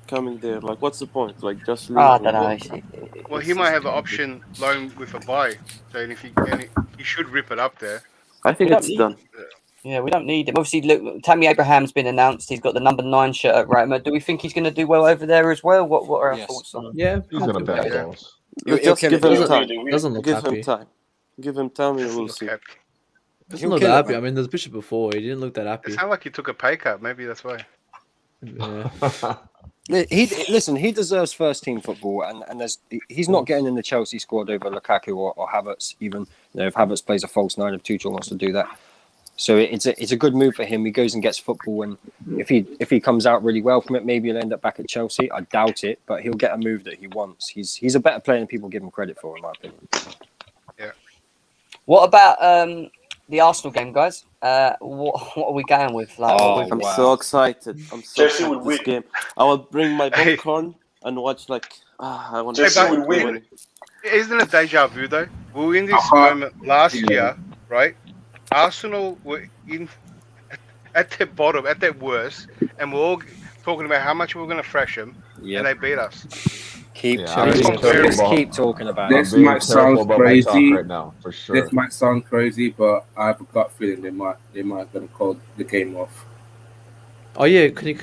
coming there? Like, what's the point? Like, just leave I him. don't know. Well, he might have an option loan with a buy, so if he should rip it up there. I think We it's don't done. Yeah, we don't need him. Obviously, look, Tammy Abraham's been announced. He's got the number 9 shirt at Roma. Do we think he's going to do well over there as well? What are our Yes. thoughts on him? Yeah, He's gonna bang Yeah. balls. Just give him time. doesn't look Give happy. him time. Give him time, and Doesn't we'll look see. happy. Doesn't He'll look kill that it, happy. man. I mean, there's a picture before. He didn't look that It happy. sounded like he took a pay cut. Maybe that's why. Yeah. He deserves first team football, and he's not getting in the Chelsea squad over Lukaku or Havertz. Even if Havertz plays a false 9, if Tuchel wants to do that, so it's a good move for him. He goes and gets football, and if he comes out really well from it, maybe he'll end up back at Chelsea. I doubt it, but he'll get a move that he wants. He's a better player than people give him credit for, in my opinion. What about the Arsenal game, guys? What are we going with? Like, I'm so excited. I'm so Chelsea will excited this win. game. I will bring my popcorn and watch like. I want Chelsea to will win. Isn't it deja vu though? We were in this moment last year, right? Arsenal were at their bottom, at their worst, and we're all talking about how much we were going to thrash them, and they beat us. Keep talking about it. This might sound crazy right now, for sure. This might sound crazy, but I have a gut feeling they might gonna call the game off. Oh yeah, can you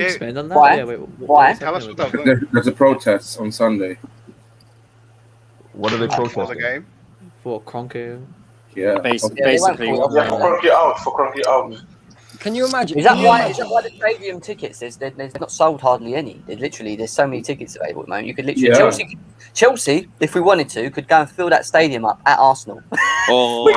expand on that? Why? Yeah, wait, Why? Tell us what they're doing There's a protest on Sunday. What are they for the protesting? game. for Kroenke. Yeah. Basically, Yeah, for Kroenke out. can you imagine? Is that can you why? imagine- Is that why the stadium tickets? There's not sold hardly any. There's so many tickets available at the moment. You could literally Yeah. Chelsea, if we wanted to, could go and fill that stadium up at Arsenal. Oh,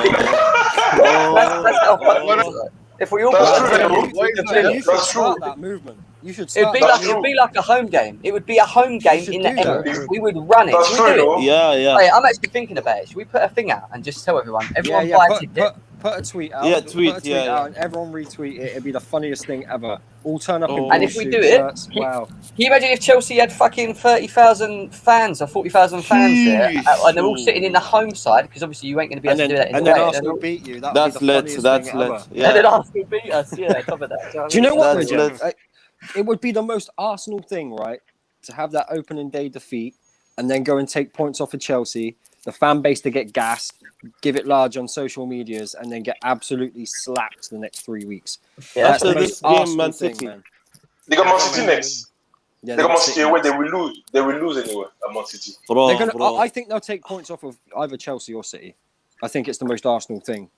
That's how fucking it is. If we all That's put true, our though. tickets, we could fill You it. should That's start true. that movement. You should It'd start be that like movement. a home game. It would be a home game should in the do that. Emirates. We would run it. That's Should we true, do it? though. yeah. Hey, I'm actually thinking about it. Should we put a thing out and just tell everyone? Everyone buy a ticket. Put a tweet out. Yeah, Put tweet, a tweet yeah. out, and everyone retweet it. It'd be the funniest thing ever. All turn up in Oh. And if we suit do it, shirts. Wow. Can you imagine if Chelsea had fucking 30,000 fans or 40,000 fans there, Jeez. and they're all sitting in the home side? Because obviously you ain't going to be able And to do that in then the way. Arsenal beat you. That'd That's be the lit. funniest That's thing lit. ever. And then Yeah. Arsenal beat us. Yeah, top of that. Do you know what, That's Richard? lit. It would be the most Arsenal thing, right? To have that opening day defeat and then go and take points off of Chelsea, the fan base to get gassed, give it large on social medias, and then get absolutely slapped the next 3 weeks. Yeah, That's the After most this game, Arsenal Man thing, City. man. They got Man City next. Yeah, They got Man that's City it, away. man. They will lose. They will lose anyway at Man City. Bro, They're gonna. bro. I think they'll take points off of either Chelsea or City. I think it's the most Arsenal thing.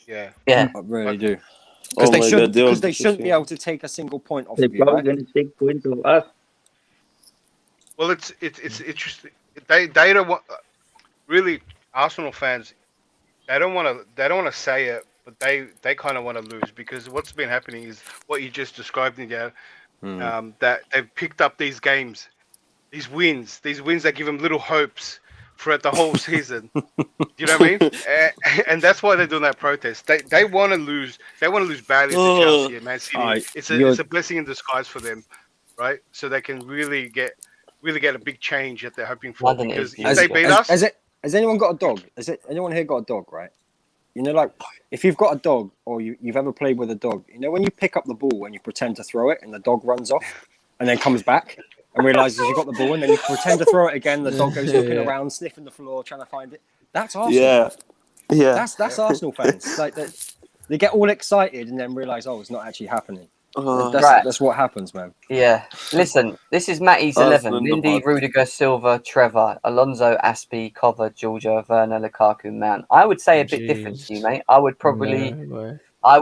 Yeah. yeah. I really do. Oh Because they my shouldn't. God, they Because will they shouldn't be push able to take a single point off They're of you, probably right? going to take points of us. Well, it's interesting. They don't want really Arsenal fans. They don't want to say it, but they kind of want to lose because what's been happening is what you just described, Miguel. That they've picked up these games, these wins that give them little hopes throughout the whole season. You know what I mean? And that's why they're doing that protest. They want to lose. They want to lose badly to Chelsea and Man City. It's a blessing in disguise for them, right? So they can really get a big change that they're hoping for. London Because is if they beat us, Has anyone got a dog? Anyone here got a dog, right? You know, like if you've got a dog or you've ever played with a dog, you know, when you pick up the ball and you pretend to throw it and the dog runs off and then comes back and realizes you got the ball and then you pretend to throw it again, the dog goes looking around, sniffing the floor, trying to find it. That's Arsenal. Yeah. That's Arsenal fans. Like they get all excited and then realize, oh, it's not actually happening. That's what happens, man. Yeah. Listen, this is Matty's 11. Mindy, Rudiger, Silva, Trevor, Alonso, Aspie, Cover, Georgia, Werner, Lukaku, Mount. I would say a bit different to you, mate. I would probably I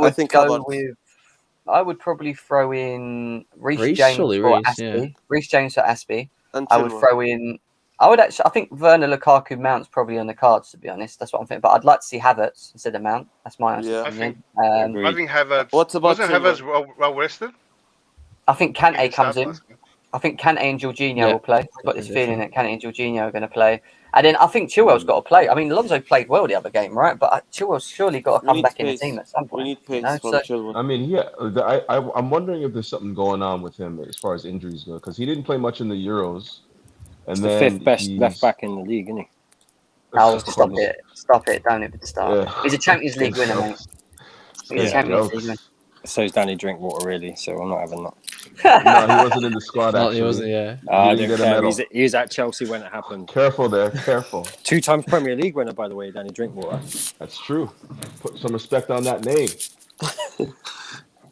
would probably throw in Reece James or Aspie. Reece James or Aspie. I think Werner, Lukaku, Mount's probably on the cards, to be honest. That's what I'm thinking. But I'd like to see Havertz instead of Mount. That's my answer. I think Havertz. What's about wasn't Havertz well rested? I think Kante comes in. I think Kante and Jorginho Yeah. will play. I've got this Yeah, feeling that Kante and Jorginho are going to play. And then I think Chilwell's got to play. I mean, Alonso played well the other game, right? But Chilwell's surely got to We come need back in the pace. team at some point. We need you pace know? from So, Chilwell. I mean, I'm wondering if there's something going on with him as far as injuries go, because he didn't play much in the Euros, and He's the then fifth best left back in the league, isn't he? oh, stop it. Don't even start. Yeah. He's a Champions League winner, mate. He's a Champions League winner. So is Danny Drinkwater, really. So I'm not having that. No, he wasn't in the squad. No, Actually, he wasn't. Yeah. I didn't don't get a care. medal. He was at Chelsea when it happened. Careful there, careful. 2 times Premier League winner, by the way, Danny Drinkwater. That's true. Put some respect on that name.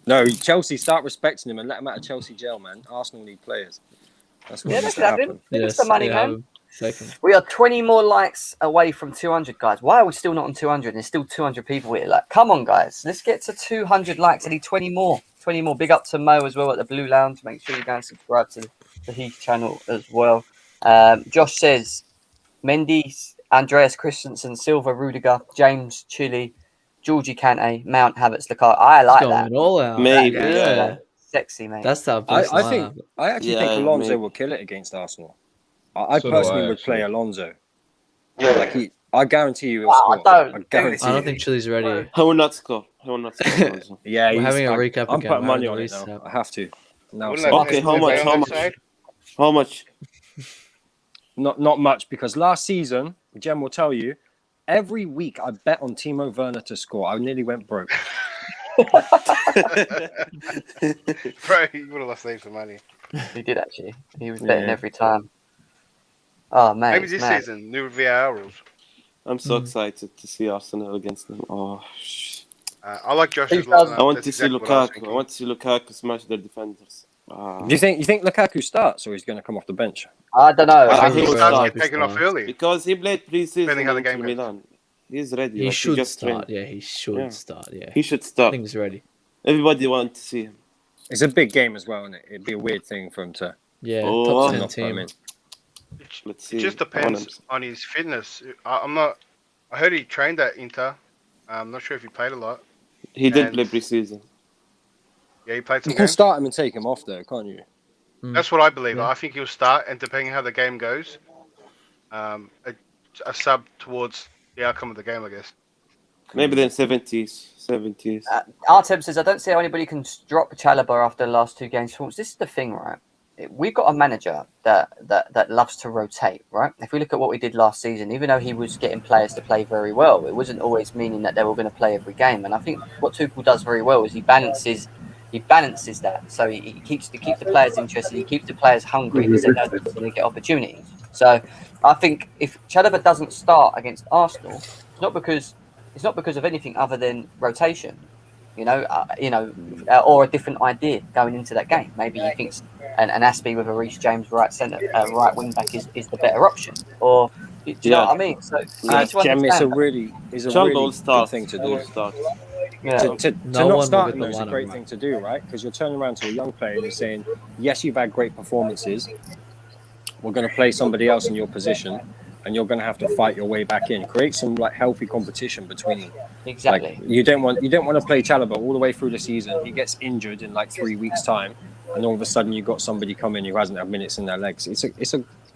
No, Chelsea, start respecting him and let him out of Chelsea jail, man. Arsenal need players. That's what Yeah, needs that's to happening. happen. Give us the money, yeah, man. Second. We are 20 more likes away from 200, guys. Why are we still not on 200? There's still 200 people here. Like, come on, guys. Let's get to 200 likes. I need 20 more. 20 more. Big up to Mo as well at the Blue Lounge. Make sure you go and subscribe to the Heath channel as well. Josh says, Mendy, Andreas Christensen, Silva, Rudiger, James, Chile, Georgie Kante, Mount, Havertz, Lukaku. I like that. Going all out. Maybe, Yeah. Sexy, mate. That's that. I actually think Alonso maybe. will kill it against Arsenal. I So do personally I, would play actually. Alonso. Yeah. Like I guarantee you he'll Wow, score. don't I do guarantee this. I don't you. think Chile's ready. He will not score. Also. Yeah, We're having a I- recap I'm again. putting money We're on having it a now. recap. I have to. No, Wouldn't so- that Okay, be how the much? way How on much? that side? How much? Not much, because last season, Jem will tell you, every week I bet on Timo Werner to score. I nearly went broke. Bro, you would have lost heaps of money. He did, actually. He was betting Yeah. every time. Oh, man. Maybe this season, new VAR rules. I'm so excited to see Arsenal against them. Oh, I like Josh's 2000. lineup. I want That's to see exactly what I was Lukaku. I thinking. want to see Lukaku smash their defenders. Ah. Do you think Lukaku starts or he's going to come off the bench? I don't know. I I think think he he will starts start. get taken off early. Because he played pre-season Depending how the in game goes. Milan. He's ready. He like, should just start. trained. Yeah, he should Yeah. start. Yeah. He should I start. think he's ready. Everybody wants to see him. It's a big game as well, isn't it? It'd be a weird thing for him to Yeah. Oh. Top not 10 put him team. in. Let's see. It just I want him. depends on his fitness. I'm not. I heard he trained at Inter. I'm not sure if he played a lot. He did And- play pre-season. Yeah, he played some You can games. start him and take him off there, can't you? That's what I believe. Yeah. I think he'll start, and depending how the game goes, a sub towards the outcome of the game, I guess. Maybe then 70s. Artem says, I don't see how anybody can drop Chalobah after the last 2 games. This is the thing, right? We've got a manager that loves to rotate, right? If we look at what we did last season, even though he was getting players to play very well, it wasn't always meaning that they were going to play every game. And I think what Tuchel does very well is he balances that. So he keeps the players interested, he keeps the players hungry because they know they're going to get opportunities. So I think if Chalobah doesn't start against Arsenal, it's not because of anything other than rotation. Or a different idea going into that game. Maybe he thinks an Aspie with a Reece James right wing back is the better option. Or do you know what I mean? So you need to Jem, it's a understand. really Chalobah will good start. thing to He will do. start. Yeah. To No one not will start get him the is a lineup. great thing to do, right? Because you're turning around to a young player and you're saying, yes, you've had great performances. We're going to play somebody else in your position, and you're going to have to fight your way back in. Create some healthy competition between them. Exactly. You don't want to play Chalobah all the way through the season. He gets injured in 3 weeks' time, and all of a sudden you've got somebody come in who hasn't had minutes in their legs.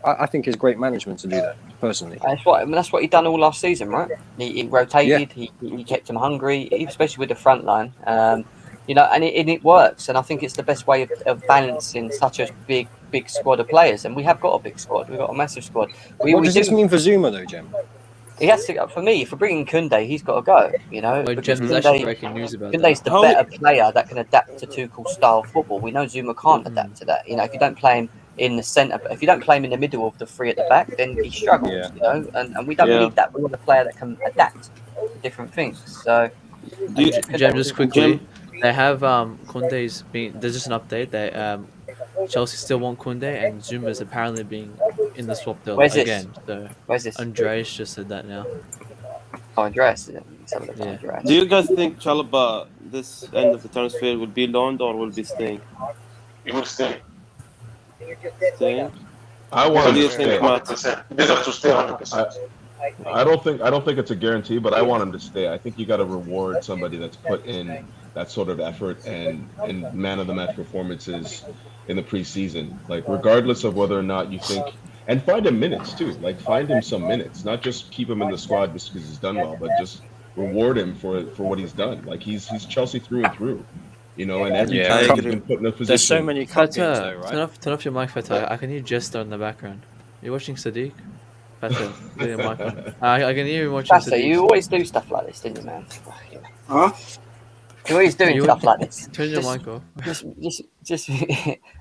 I think it's great management to do that, personally. That's what he done all last season, right? He rotated. He kept them hungry, especially with the front line. And it works. And I think it's the best way of balancing such a big squad of players. And we have got a big squad. We've got a massive squad. What does this mean for Zuma, though, Jem? He has to. For me, for bringing Kounde, he's got to go. Well, Because Jem's actually Kounde, breaking news about Kounde's that. the better player that can adapt to Tuchel's style of football. We know Zuma can't adapt to that. If you don't play him in the centre, if you don't play him in the middle of the 3 at the back, then he struggles. Yeah. And we don't need that. We want a player that can adapt to different things. So, Jem, just quickly, they have Kounde's been. There's just an update that Chelsea still want Kounde, and Zuma's apparently being in the swap deal Where's this? again. So Where's this? Andreas just said that now. Oh, Andreas. Let's have a look at Yeah. Andreas. Do you guys think Chalobah this end of the transfer will be loaned or will be staying? He will stay. Staying? I What want do him you to think, stay. Matt? 100%. He deserves to stay 100%. I don't think it's a guarantee, but I want him to stay. I think you got to reward somebody that's put in that sort of effort and man of the match performances in the preseason. Like regardless of whether or not you think, and find him minutes too. Like find him some minutes, not just keep him in the squad just because he's done well, but just reward him for what he's done. Like he's Chelsea through and through, and every Yeah, I time he's agree. been put in a There's so position. many cup games Feta, though, right? turn off your mic, Feta. I can hear Jester in the background. You watching Sadiq? Feta, put your mic on. I can hear you watching Fasta, you Sadiq. always do stuff like this, didn't you, man? Huh? You're always doing You- stuff like this. Turn your mic off. Just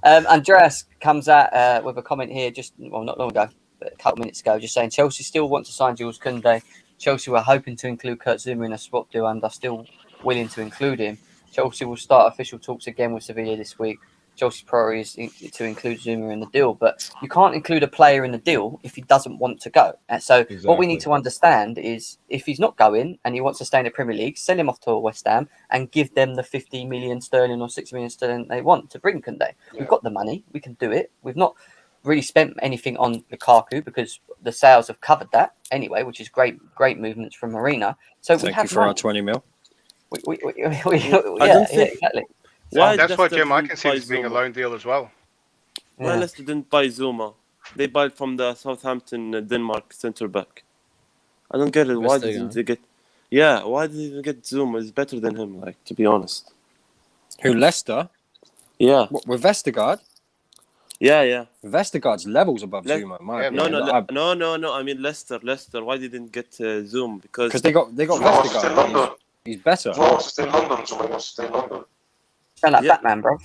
Andreas comes out with a comment here not long ago, but a couple minutes ago, just saying Chelsea still want to sign Jules Kounde. Chelsea were hoping to include Kurt Zouma in a swap deal and are still willing to include him. Chelsea will start official talks again with Sevilla this week. Chelsea's priority is to include Zouma in the deal, but you can't include a player in the deal if he doesn't want to go. And so what we need to understand is if he's not going and he wants to stay in the Premier League, send him off to West Ham and give them the 50 million sterling or 6 million sterling they want to bring Kounde. We've got the money. We can do it. We've not really spent anything on Lukaku because the sales have covered that anyway, which is great movements from Marina. So Thank we have you for our money. 20 mil. Yeah, exactly. Why That's why Leicester Jim, I didn't can see buy this being a Zuma? loan deal as well. Why Yeah. Leicester didn't buy Zuma? They buy from the Southampton, Denmark centre back. I don't get it. Why didn't they get? Yeah, why did they get Zuma? It's better than him. Like to be honest. Who, Leicester? Yeah, What, with Vestergaard? yeah. Vestergaard's levels above Le- Zuma, in my Yeah, opinion. No. I mean Leicester. Why didn't get Zuma? Because they got Zuma wants to stay in London. Vestergaard. He's better. Zuma wants to stay in London. Zuma wants to stay in London. Sound like Yeah. Batman, bro.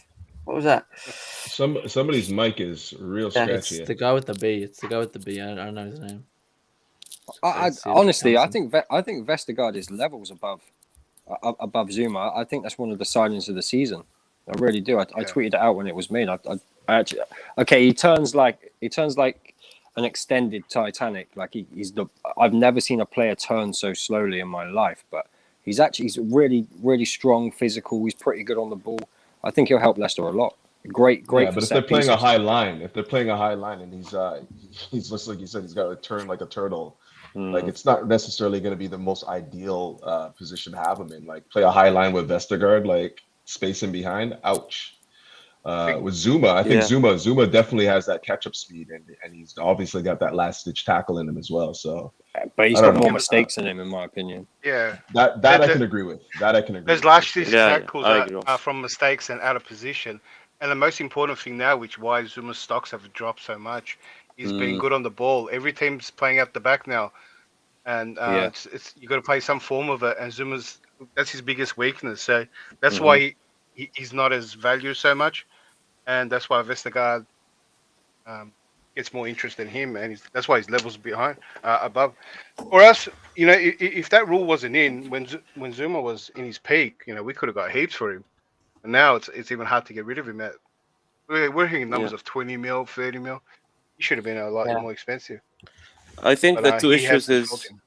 What was that? Somebody's mic is real Yeah, scratchy. It's the guy with the B. It's the guy with the B. I don't know his name. Honestly, I think Vestergaard is levels above Zuma. I think that's one of the signings of the season. I really do. I tweeted it out when it was made. I actually he turns like an extended Titanic. Like I've never seen a player turn so slowly in my life. But he's really really strong, physical. He's pretty good on the ball. I think he'll help Leicester a lot. Great. Yeah, For but if set they're playing a pieces. high line, and he's just like you said, he's got to turn like a turtle. Like it's not necessarily going to be the most ideal position to have him in. Like play a high line with Vestergaard, like space him behind. Ouch. With Zuma, I think Zuma definitely has that catch-up speed, and he's obviously got that last-ditch tackle in him as well. So, But he's I got don't more know. mistakes in him, in my opinion. Yeah. that I can agree with. Those last ditch Yeah, tackles I agree. are from mistakes and out of position. And the most important thing now, why Zuma's stocks have dropped so much, is being good on the ball. Every team's playing out the back now, and it's you got to play some form of it. And that's his biggest weakness. So that's why he's not as valued so much, and that's why Vestergaard gets more interest in him, and that's why his levels behind above. Or else, if that rule wasn't in when Zuma was in his peak, we could have got heaps for him. And now it's even hard to get rid of him. We're hitting numbers of 20 mil, 30 mil. He should have been a lot more expensive. I think But, the two he has issues controlled him.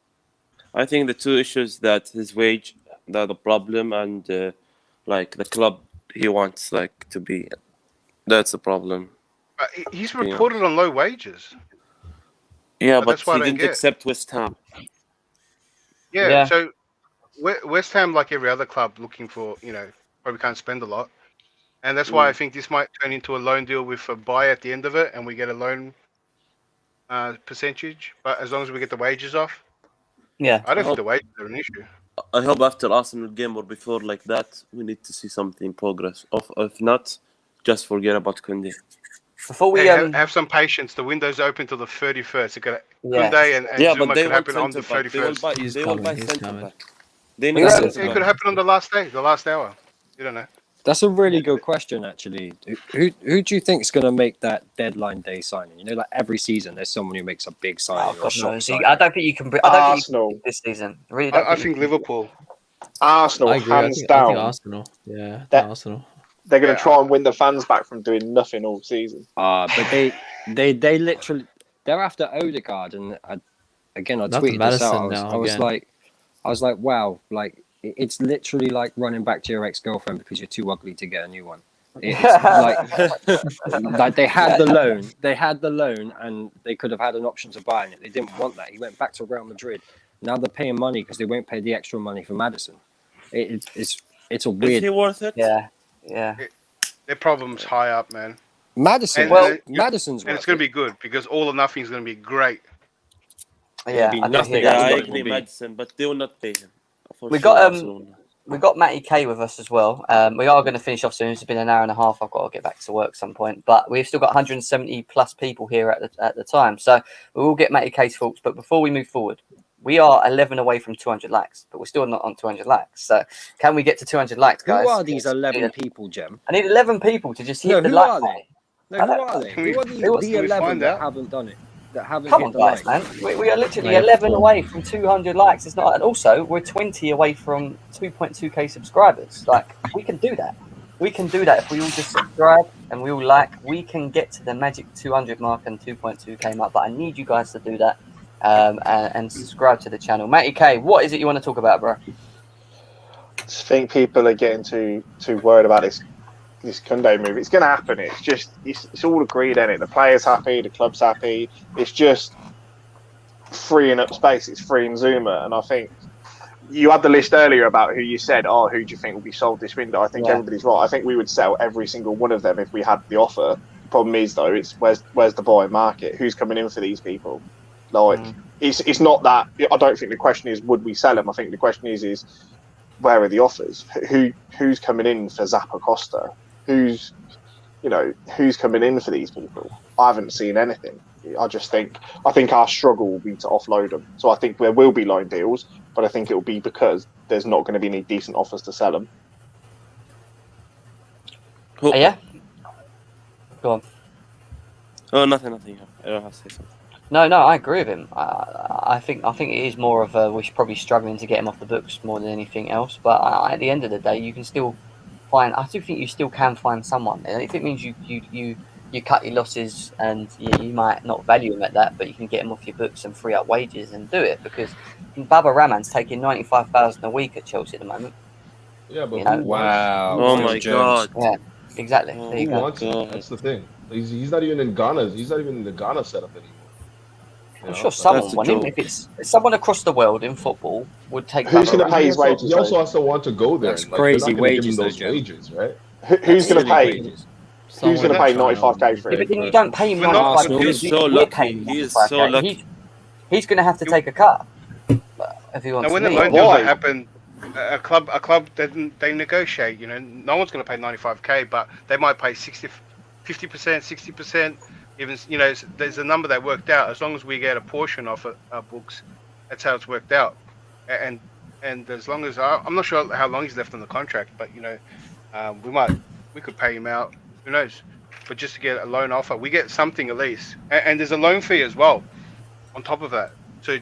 I think the two issues that his wage, that the problem, and like the club he wants like to be. That's the problem. He's reported on low wages. Yeah, But but that's what he I didn't get. accept West Ham. Yeah. So West Ham, like every other club, looking for probably can't spend a lot, and that's why I think this might turn into a loan deal with a buy at the end of it, and we get a loan percentage. But as long as we get the wages off, Yeah. I don't think the wages are an issue. I hope after Arsenal game or before like that, we need to see something progress. If not, just forget about Kounde. Before we Have some patience. The window's open till the 31st. It could Kounde and Zuma but they could want happen on the centre back. They will 31st. buy. He's They will coming, buy he's centre coming. back. They Yeah, need It centre could back. happen on the last day, the last hour. You don't know. That's a really good question, actually. Who do you think is going to make that deadline day signing? Like every season, there's someone who makes a big signing. Oh, or a God shock knows. signing. I don't think you can. I don't think you Arsenal. can this season. I really don't. I think Liverpool. Arsenal, I agree. I hands think down. Arsenal. Yeah, I think That- Arsenal. They're going to Yeah. try and win the fans back from doing nothing all season. But they literally they're after Odegaard, and I Nothing tweeted this out. Maddison now I was again. like, wow, like it's literally like running back to your ex-girlfriend because you're too ugly to get a new one. Like they had the loan, and they could have had an option to buy it. They didn't want that. He went back to Real Madrid. Now they're paying money because they won't pay the extra money for Madison. It's a Is weird. he worth it? Yeah. Their problem's high up, man. Madison. And- Madison's. And it's going to be good because All or Nothing is going to be great. Yeah, be I do nothing. hear Yeah, that. I That's what it agree, will be. Madison, but they will not pay him. For We sure, got, Barcelona. We've got Matty K with us as well. We are going to finish off soon. It's been an hour and a half. I've got to get back to work at some point. But we've still got 170 plus people here at the time. So we will get Matty K's thoughts. But before we move forward, we are 11 away from 200 likes, but we're still not on 200 likes. So can we get to 200 likes, guys? Who are these 11 people, Jem? I need 11 people to just hit the who like are button. they? No, who are they? Who are the 11 find that out? haven't done it? That haven't Come hit on, the guys, like? man. We are literally 11 away from 200 likes. It's not, and also we're 20 away from 2.2k subscribers. Like, we can do that. We can do that if we all just subscribe and we all like. We can get to the magic 200 mark and 2.2k mark. But I need you guys to do that and subscribe to the channel. Matty K, what is it you want to talk about, bro? I just think people are getting too worried about this Kounde move. It's going to happen. It's all agreed, isn't it? The player's happy, the club's happy. It's just freeing up space. It's freeing Zuma. And I think you had the list earlier about who you said, who do you think will be sold this window? I think everybody's right. I think we would sell every single one of them if we had the offer. Problem is, though, it's where's the buying market? Who's coming in for these people? Like, it's not that. I don't think the question is would we sell them. I think the question is where are the offers? Who's coming in for Zappa Costa? Who's coming in for these people? I haven't seen anything. I think our struggle will be to offload them. So I think there will be loan deals, but I think it will be because there's not going to be any decent offers to sell them. Yeah. Go on. Oh, nothing. I don't have to say something. No, I agree with him. I think it is more of we're probably struggling to get him off the books more than anything else. But at the end of the day, you can still find. I do think you still can find someone. And if it means you cut your losses and you might not value him at that, but you can get him off your books and free up wages and do it because Baba Rahman's taking 95,000 a week at Chelsea at the moment. Yeah, but wow! Oh my God! Yeah, exactly. Oh, there you who go. wants it? That's the thing. He's not even in Ghana. He's not even in the Ghana setup anymore. I'm sure someone want him. If someone across the world in football would take. Who's going to pay his wages? He also has to want to go there. That's crazy wages, those wages, right? Who's going to pay? Wages. Who's going to pay 95k for Yeah, but it? then you don't pay him We're not- 95k. He's so lucky. He is so lucky. He's going to have to take a cut if he wants. Now, when to the leave. loan deals happen, a club they negotiate. No one's going to pay 95k, but they might pay 50%, 60%. Even there's a number that worked out. As long as we get a portion off our books, that's how it's worked out. And as long as I'm not sure how long he's left on the contract, but we could pay him out. Who knows? But just to get a loan offer, we get something at least. And there's a loan fee as well on top of that. So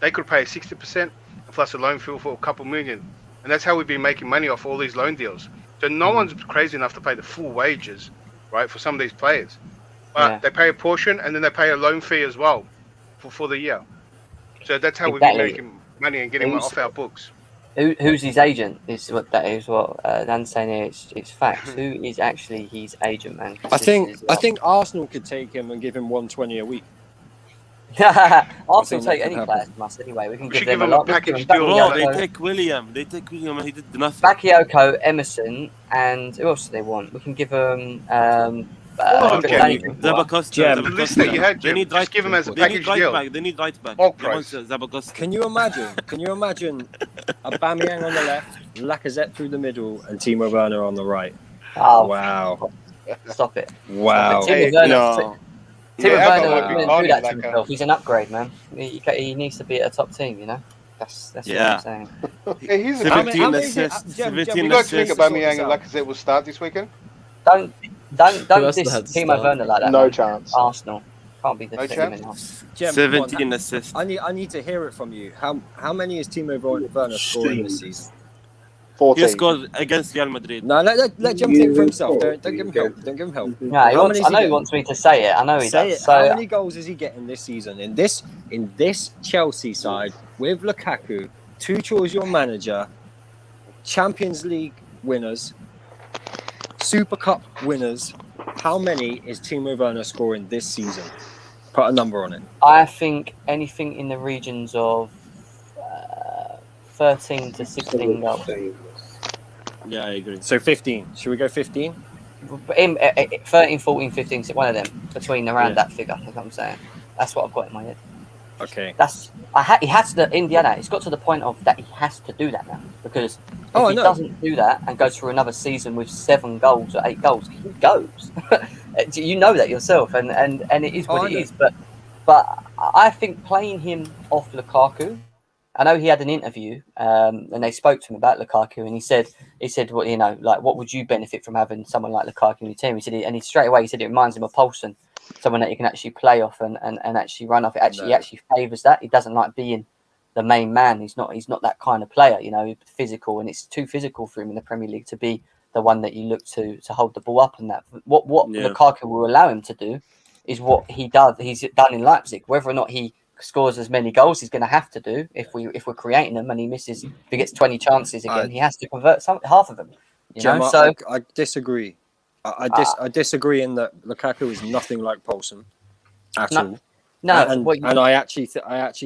they could pay 60% plus a loan fee for a couple million, and that's how we've been making money off all these loan deals. So no one's crazy enough to pay the full wages, right, for some of these players. But they pay a portion, and then they pay a loan fee as well for the year. So that's how we've been making money and getting off our books. Who's his agent? Is what Dan's saying here. It's facts. Who is actually his agent, man? I think Arsenal could take him and give him 120 a week. Arsenal take any player from us anyway. We can give them a lot. Package deal. Bro, they take William. And he did nothing. Bakayoko, Emerson, and who else do they want? We can give them. The list that you had, Jim, just give them as a package deal. They need right back. Can you imagine Aubameyang on the left, Lacazette through the middle, and Timo Werner on the right? Oh wow! Stop it! Wow! Timo Werner wouldn't do that to like himself. He's an upgrade, man. He needs to be at a top team, you know. That's what I'm saying. Yeah, he's 17 assists. You guys think Aubameyang and Lacazette will start this weekend? Don't diss Timo Werner like that. No man. chance. Arsenal can't be the No same chance? Jem, 17 assists. I need to hear it from you. How many is Timo Werner scoring this season? 14. He scored against Real Madrid. No, let Jem think for himself. Don't give him help. Don't give him help. No, I know he wants me to say it. I know he does. So, how many goals is he getting this season in this Chelsea side with Lukaku? Tuchel's your manager. Champions League winners. Super Cup winners. How many is Timo Werner scoring this season? Put a number on it. I think anything in the regions of 13 to 16 goals. Yeah, I agree. So 15. Should we go 15? 13, 14, 15, one of them between around Yeah. that figure. That's what I'm saying. That's what I've got in my head. Okay. He has to. Indiana. It's got to the point of that he has to do that now because if he doesn't do that and goes through another season with 7 goals or 8 goals, he goes. You know that yourself, and it is what it is. But I think playing him off Lukaku. I know he had an interview, and they spoke to him about Lukaku, and he said, well, you know, like, what would you benefit from having someone like Lukaku in your team? He said, and he straight away said it reminds him of Poulsen, someone that you can actually play off and actually run off. He actually favours that. He doesn't like being the main man. He's not that kind of player, you know, physical, and it's too physical for him in the Premier League to be the one that you look to hold the ball up and that. What Lukaku will allow him to do is what he's done in Leipzig. Whether or not he scores as many goals, he's going to have to do if we're creating them, and if he gets 20 chances again, he has to convert half of them. I disagree. I disagree in that Lukaku is nothing like Poulsen at all. No, and I actually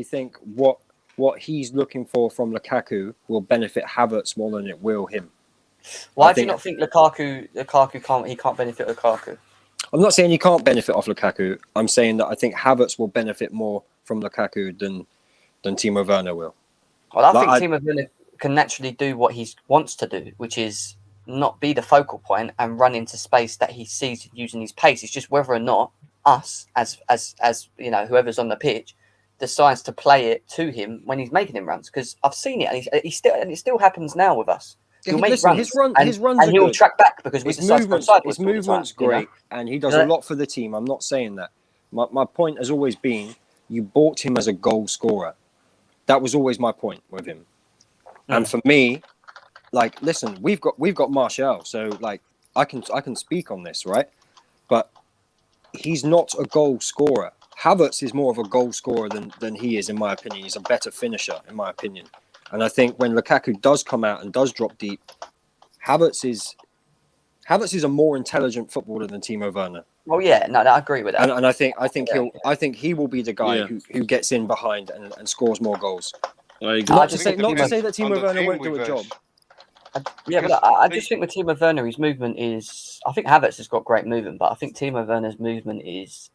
think what he's looking for from Lukaku will benefit Havertz more than it will him. Why do you not think Lukaku can't benefit Lukaku? I'm not saying he can't benefit off Lukaku. I'm saying that I think Havertz will benefit more from Lukaku than Timo Werner will. Well, I think Timo Werner can naturally do what he wants to do, which is not be the focal point and run into space that he sees using his pace. It's just whether or not us, as you know, whoever's on the pitch, decides to play it to him when he's making him runs. Because I've seen it, and it still happens now with us. He'll make runs, his runs and he'll track back because his movement's great, and he does a lot for the team. I'm not saying that. My point has always been, you bought him as a goal scorer. That was always my point with him. And for me, like, listen, we've got Martial, so like I can speak on this, right? But he's not a goal scorer. Havertz is more of a goal scorer than he is, in my opinion. He's a better finisher, in my opinion. And I think when Lukaku does come out and does drop deep, Havertz is a more intelligent footballer than Timo Werner. Well, yeah, no, I agree with that. And I think he will be the guy who gets in behind and scores more goals. Not to say that Timo Werner won't do a job. I just think with Timo Werner, his movement is. I think Havertz has got great movement, but I think Timo Werner's movement is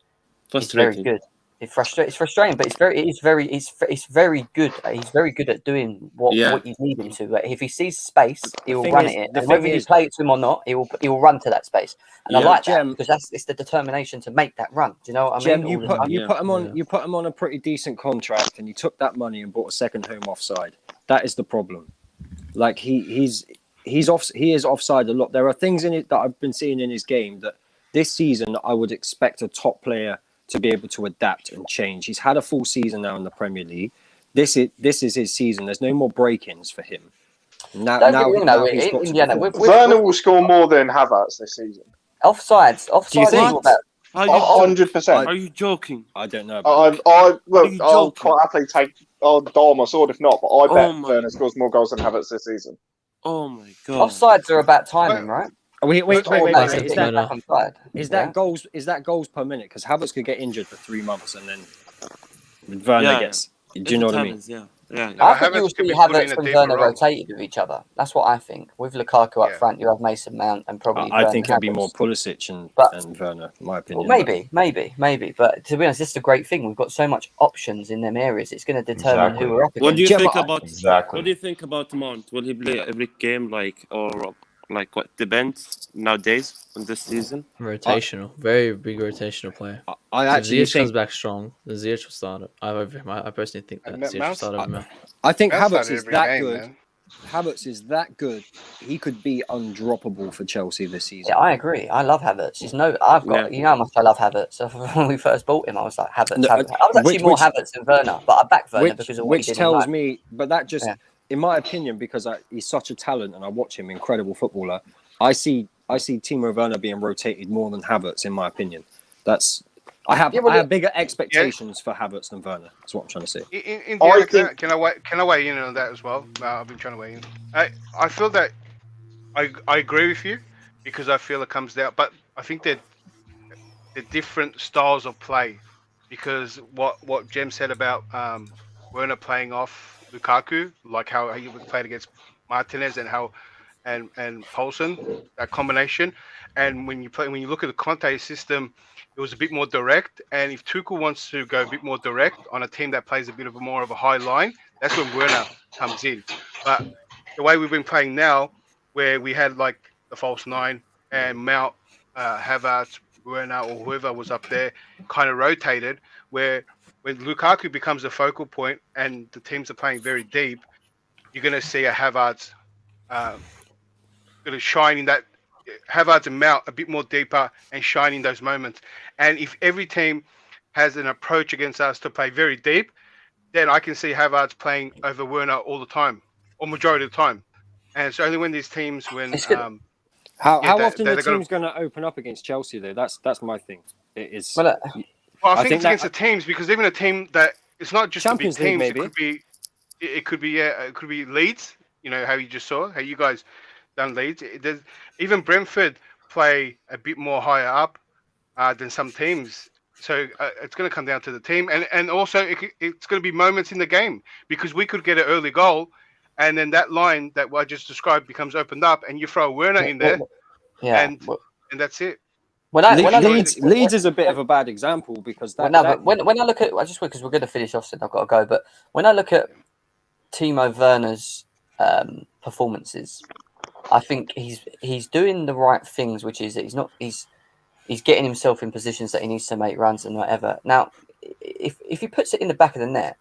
very good. It's frustrating, but it's very good. He's very good at doing what you need him to. Like, if he sees space, he will run it. And whether you play it to him or not, he will run to that space. And I like that because it's the determination to make that run. Do you know what I mean? You put him on a pretty decent contract, and you took that money and bought a second home offside. That is the problem. Like he is offside a lot. There are things in it that I've been seeing in his game that this season I would expect a top player to be able to adapt and change. He's had a full season now in the Premier League. This is his season. There's no more break-ins for him. Now Werner will score more than Havertz this season. Offsides. Do you think? 100%. Are you joking? I don't know. I'll quite happily I'll die on my sword if not, but I bet Werner scores more goals than Havertz this season. Oh my god! Offsides are about timing, right? Wait. Is that Yeah. goals per minute? Because Havertz could get injured for 3 months and then Werner gets. Do you know what I mean? Yeah. I think you'll see Havertz and Werner rotated with each other. That's what I think. With Lukaku up front, you have Mason Mount and probably. I think it'd be more Pulisic and Werner, in my opinion. Well, maybe. But to be honest, this is a great thing. We've got so much options in them areas. It's going to determine who we're up against. What do you think about What do you think about Mount? Will he play every game what depends nowadays on this season? Rotational, very big rotational player. I actually if Ziyech think comes back strong, the Ziyech will start it. I personally think that Ziyech will start over him. I think Havertz is that good. Man. Havertz is that good. He could be undroppable for Chelsea this season. Yeah, I agree. I love Havertz. You know how much I love Havertz. When we first bought him, I was like Havertz. I was actually more Havertz than Werner, but I backed Werner because of what he did. Which tells me, but that just, in my opinion, because he's such a talent and I watch him, incredible footballer. I see Timo Werner being rotated more than Havertz, in my opinion. I have bigger expectations for Havertz than Werner. That's what I'm trying to say. Can I weigh in on that as well? I've been trying to weigh in. I feel that I agree with you, because I feel it comes down. But I think they're different styles of play, because what Jem said about Werner playing off Lukaku, like how he played against Martinez and how and Paulson, that combination. And when you look at the Conte system, it was a bit more direct. And if Tuchel wants to go a bit more direct on a team that plays a bit of more of a high line, that's when Werner comes in. But the way we've been playing now, where we had like the false nine and Mount, Havertz, Werner, or whoever was up there, kind of rotated, where when Lukaku becomes a focal point and the teams are playing very deep, you're going to see a Havertz going to shine in that, Havertz and Mount a bit more deeper and shine in those moments. And if every team has an approach against us to play very deep, then I can see Havertz playing over Werner all the time, or majority of the time. And it's only when these teams, when how often the team's going to open up against Chelsea though? That's my thing. It is. Well, I think it's against the teams, because even a team that it's not just Champions the big League, teams. maybe. It could be Leeds. You know how you just saw how you guys done Leeds. Even Brentford play a bit more higher up than some teams. So it's going to come down to the team, and also it's going to be moments in the game, because we could get an early goal, and then that line that I just described becomes opened up, and you throw Werner in there, and that's it. Leeds is a bit of a bad example, because that. But when I look at, because we're going to finish off soon, I've got to go. But when I look at Timo Werner's performances, I think he's doing the right things, which is that he's getting himself in positions that he needs to make runs and whatever. Now, if he puts it in the back of the net,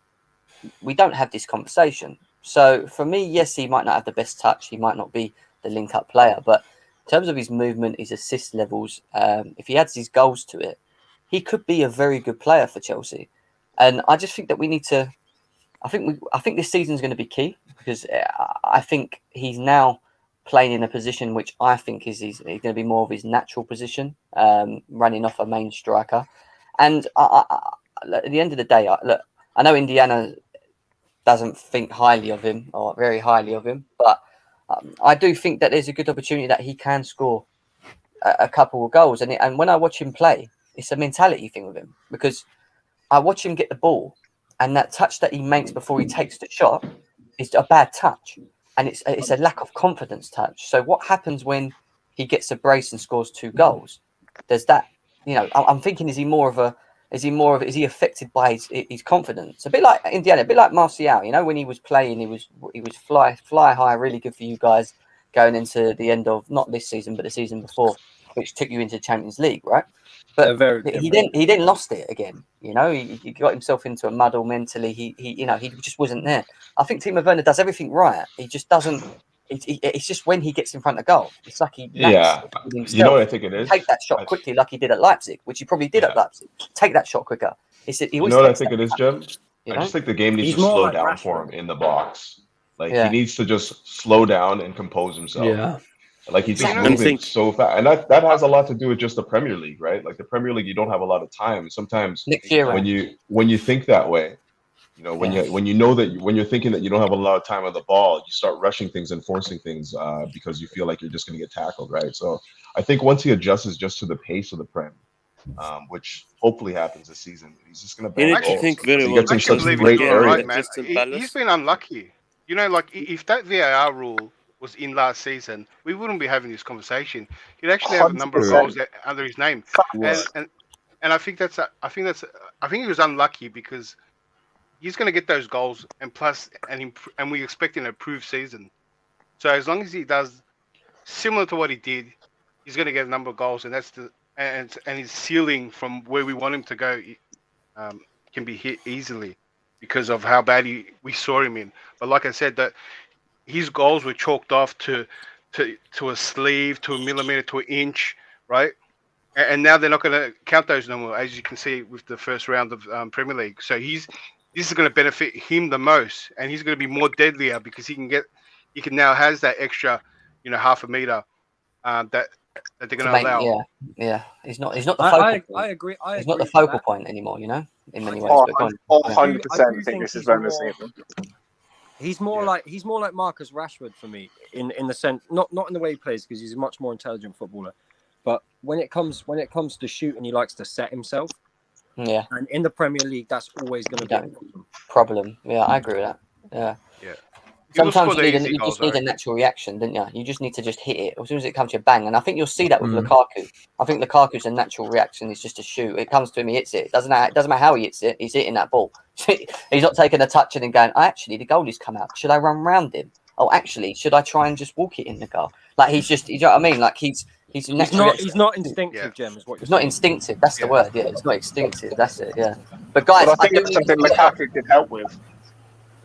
we don't have this conversation. So for me, yes, he might not have the best touch. He might not be the link-up player. But in terms of his movement, his assist levels, if he adds his goals to it, he could be a very good player for Chelsea. And I just think that we need to... I think this season's going to be key, because I think he's now playing in a position which I think is going to be more of his natural position, running off a main striker. And at the end of the day, I know Indiana doesn't think highly of him, or very highly of him, but I do think that there's a good opportunity that he can score a couple of goals. And when I watch him play, it's a mentality thing with him, because I watch him get the ball, and that touch that he makes before he takes the shot is a bad touch. And it's a lack of confidence touch. So what happens when he gets a brace and scores 2 goals? There's that, I'm thinking, is he affected by his confidence? A bit like Indiana, a bit like Martial, when he was playing, he was fly high, really good for you guys going into the end of, not this season, but the season before, which took you into Champions League, right? But he then lost it again. He got himself into a muddle mentally. He just wasn't there. I think Timo Werner does everything right. He just doesn't. It's just when he gets in front of goal, it's like he lacks himself. You know what I think it is? Take that shot quickly, like he did at Leipzig, which he probably did at Leipzig. Take that shot quicker. You know what I think it is, Jim? I just think the game needs to slow down for him in the box. He needs to just slow down and compose himself. Yeah. Like he's just moving so fast, and that has a lot to do with just the Premier League, right? Like the Premier League, you don't have a lot of time. Sometimes when you think that way, when you're thinking that you don't have a lot of time on the ball, you start rushing things and forcing things because you feel like you're just going to get tackled, right? So I think once he adjusts just to the pace of the Prem, which hopefully happens this season, he's just going to. You need to think very well. I can believe it, right, man. He's been unlucky. If that VAR rule was in last season, we wouldn't be having this conversation. He'd actually have a number of goals under his name, and I think he was unlucky, because he's going to get those goals, and plus, and we expect an improved season. So as long as he does similar to what he did, he's going to get a number of goals, and that's and his ceiling from where we want him to go can be hit easily because of how bad we saw him in. But like I said, that his goals were chalked off to a sleeve, to a millimeter, to an inch, right? And now they're not going to count those no more, as you can see with the first round of Premier League. So this is going to benefit him the most, and he's going to be more deadlier, because he can now has that extra, half a meter that they're going to allow. Yeah. He's not the focal point. I agree. He's not the focal point anymore, in many ways. 100% think this is Werner's season. He's more like Marcus Rashford for me in the sense, not in the way he plays, because he's a much more intelligent footballer, but when it comes to shooting, he likes to set himself. Yeah. And in the Premier League, that's always going to be a problem. Yeah, I agree with that. Yeah. Yeah. Sometimes you just need a natural reaction, don't you? You just need to just hit it as soon as it comes to your bang. And I think you'll see that with Lukaku. I think Lukaku's a natural reaction. It's just a shoot. It comes to him, he hits it. It doesn't matter how he hits it. He's hitting that ball. He's not taking a touch and then going, oh, actually, the goalie's come out. Should I run round him? Oh, actually, should I try and just walk it in the goal? Like he's just, you know what I mean? Like he's not instinctive, Jem, is what you're It's not instinctive. That's the word. Yeah, it's not instinctive. That's it. Yeah. But guys, But I think it's something Lukaku could help with.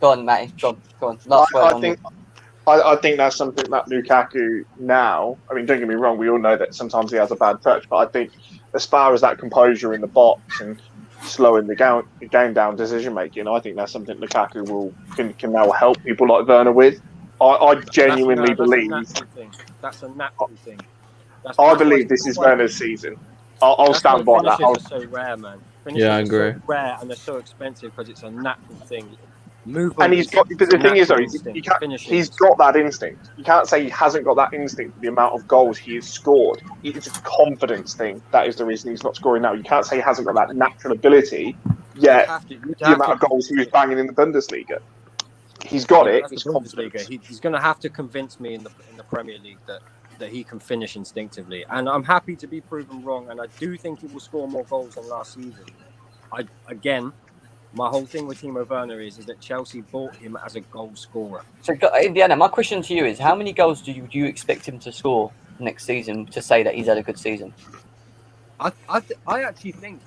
Go on, Matty. Go on. Last word. I think that's something that Lukaku now. I mean, don't get me wrong. We all know that sometimes he has a bad touch, but I think as far as that composure in the box and slowing the game down, decision making, I think that's something Lukaku can now help people like Werner with. I genuinely believe that's a natural thing. I believe this is Werner's season. I'll stand by that. Finishes are so rare, man. Finishes I agree. are so rare and they're so expensive because it's a natural thing. And he's got. But the thing is, though, he's got that instinct. You can't say he hasn't got that instinct. The amount of goals he has scored, it's a confidence thing. That is the reason he's not scoring now. You can't say he hasn't got that natural ability. Yet the amount of goals he was banging in the Bundesliga, he's got it. It's confidence. He's going to have to convince me in the Premier League that he can finish instinctively, and I'm happy to be proven wrong. And I do think he will score more goals than last season. My whole thing with Timo Werner is that Chelsea bought him as a goal scorer. So, Indiana, my question to you is: how many goals do you expect him to score next season to say that he's had a good season? I actually think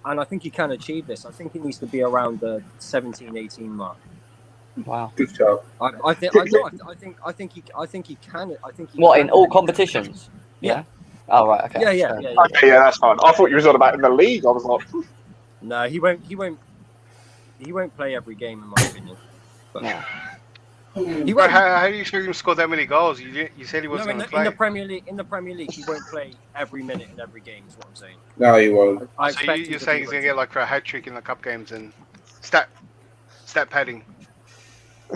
I think he can achieve this. I think he needs to be around the 17-18 mark. Wow, good job. I think he can. What, in all competitions? Yeah. Oh right, okay. Yeah. Okay, yeah, that's fine. I thought you was on about in the league. I was like, no, he won't play every game, in my opinion. But he won't. How do you expect him to score that many goals? You said he wasn't going to play. In the Premier League, he won't play every minute in every game. Is what I'm saying. No, he won't. So you're saying he's going to get like for a hat trick in the cup games and stat padding?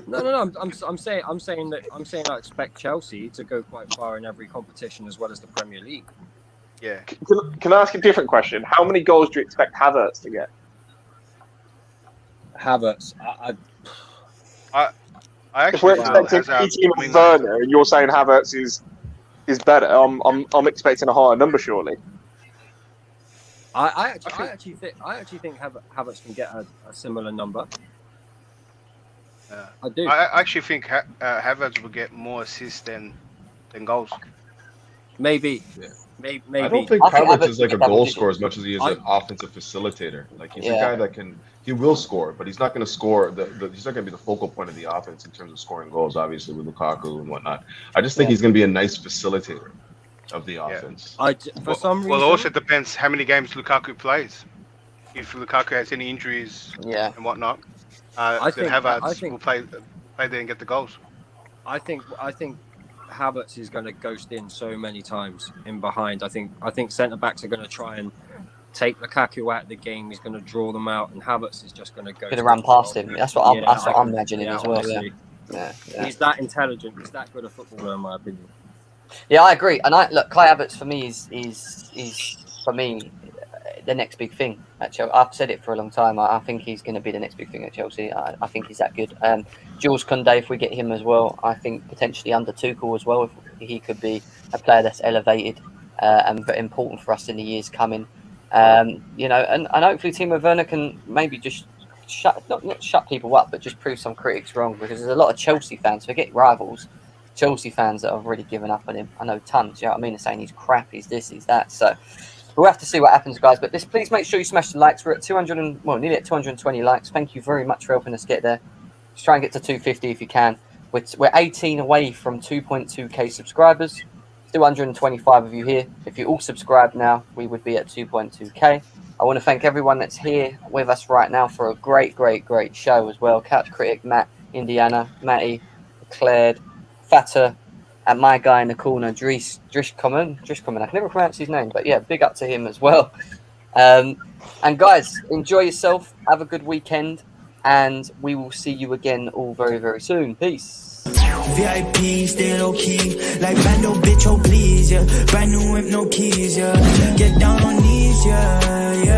No. I'm saying I expect Chelsea to go quite far in every competition as well as the Premier League. Yeah. Can I ask a different question? How many goals do you expect Havertz to get? Havertz, I actually. If we're expecting Timo Werner and you're saying Havertz is better, I'm expecting a higher number, surely. I actually think Havertz can get a similar number. I do. I actually think Havertz will get more assists than goals. Maybe. Yeah. Maybe. I don't think Havertz is like a goal scorer as much as he is an offensive facilitator. Like he's a guy that he will score, but he's not going to score. He's not going to be the focal point of the offense in terms of scoring goals. Obviously with Lukaku and whatnot. I just think he's going to be a nice facilitator of the offense. For some reason. Well, it also depends how many games Lukaku plays. If Lukaku has any injuries and whatnot, then Havertz will play there and get the goals. I think Havertz is going to ghost in so many times in behind. I think centre backs are going to try and take Lukaku out of the game. He's going to draw them out, and Havertz is just going to go. Going to run past him. That's what I'm imagining as well. Yeah. He's that intelligent. He's that good a footballer, in my opinion. Yeah, I agree. And look, Kai Havertz for me is for me the next big thing at Chelsea. I've said it for a long time. I think he's going to be the next big thing at Chelsea. I think he's that good. Jules Kounde, if we get him as well, I think potentially under Tuchel as well, if he could be a player that's elevated and very important for us in the years coming. And hopefully Timo Werner can maybe just not shut people up, but just prove some critics wrong, because there's a lot of Chelsea fans, forget rivals, Chelsea fans that have already given up on him. I know tons, you know what I mean? They're saying he's crap, he's this, he's that. So we'll have to see what happens, guys. But please make sure you smash the likes. We're at nearly at 220 likes. Thank you very much for helping us get there. Just try and get to 250 if you can. We're 18 away from 2.2k subscribers. Still 125 of you here. If you all subscribe now, we would be at 2.2k. I want to thank everyone that's here with us right now for a great show as well. Couch Critic, Matt, Indiana, Matty, Claire, Fatta, and my guy in the corner, Drish Common. I can never pronounce his name, but yeah, big up to him as well. And guys, enjoy yourself. Have a good weekend. and we will see you again all very, very soon. Peace. VIP, stay low key, like bando, bitch, oh please, yeah. Brand new whip, no keys, yeah. Get down on knees, yeah.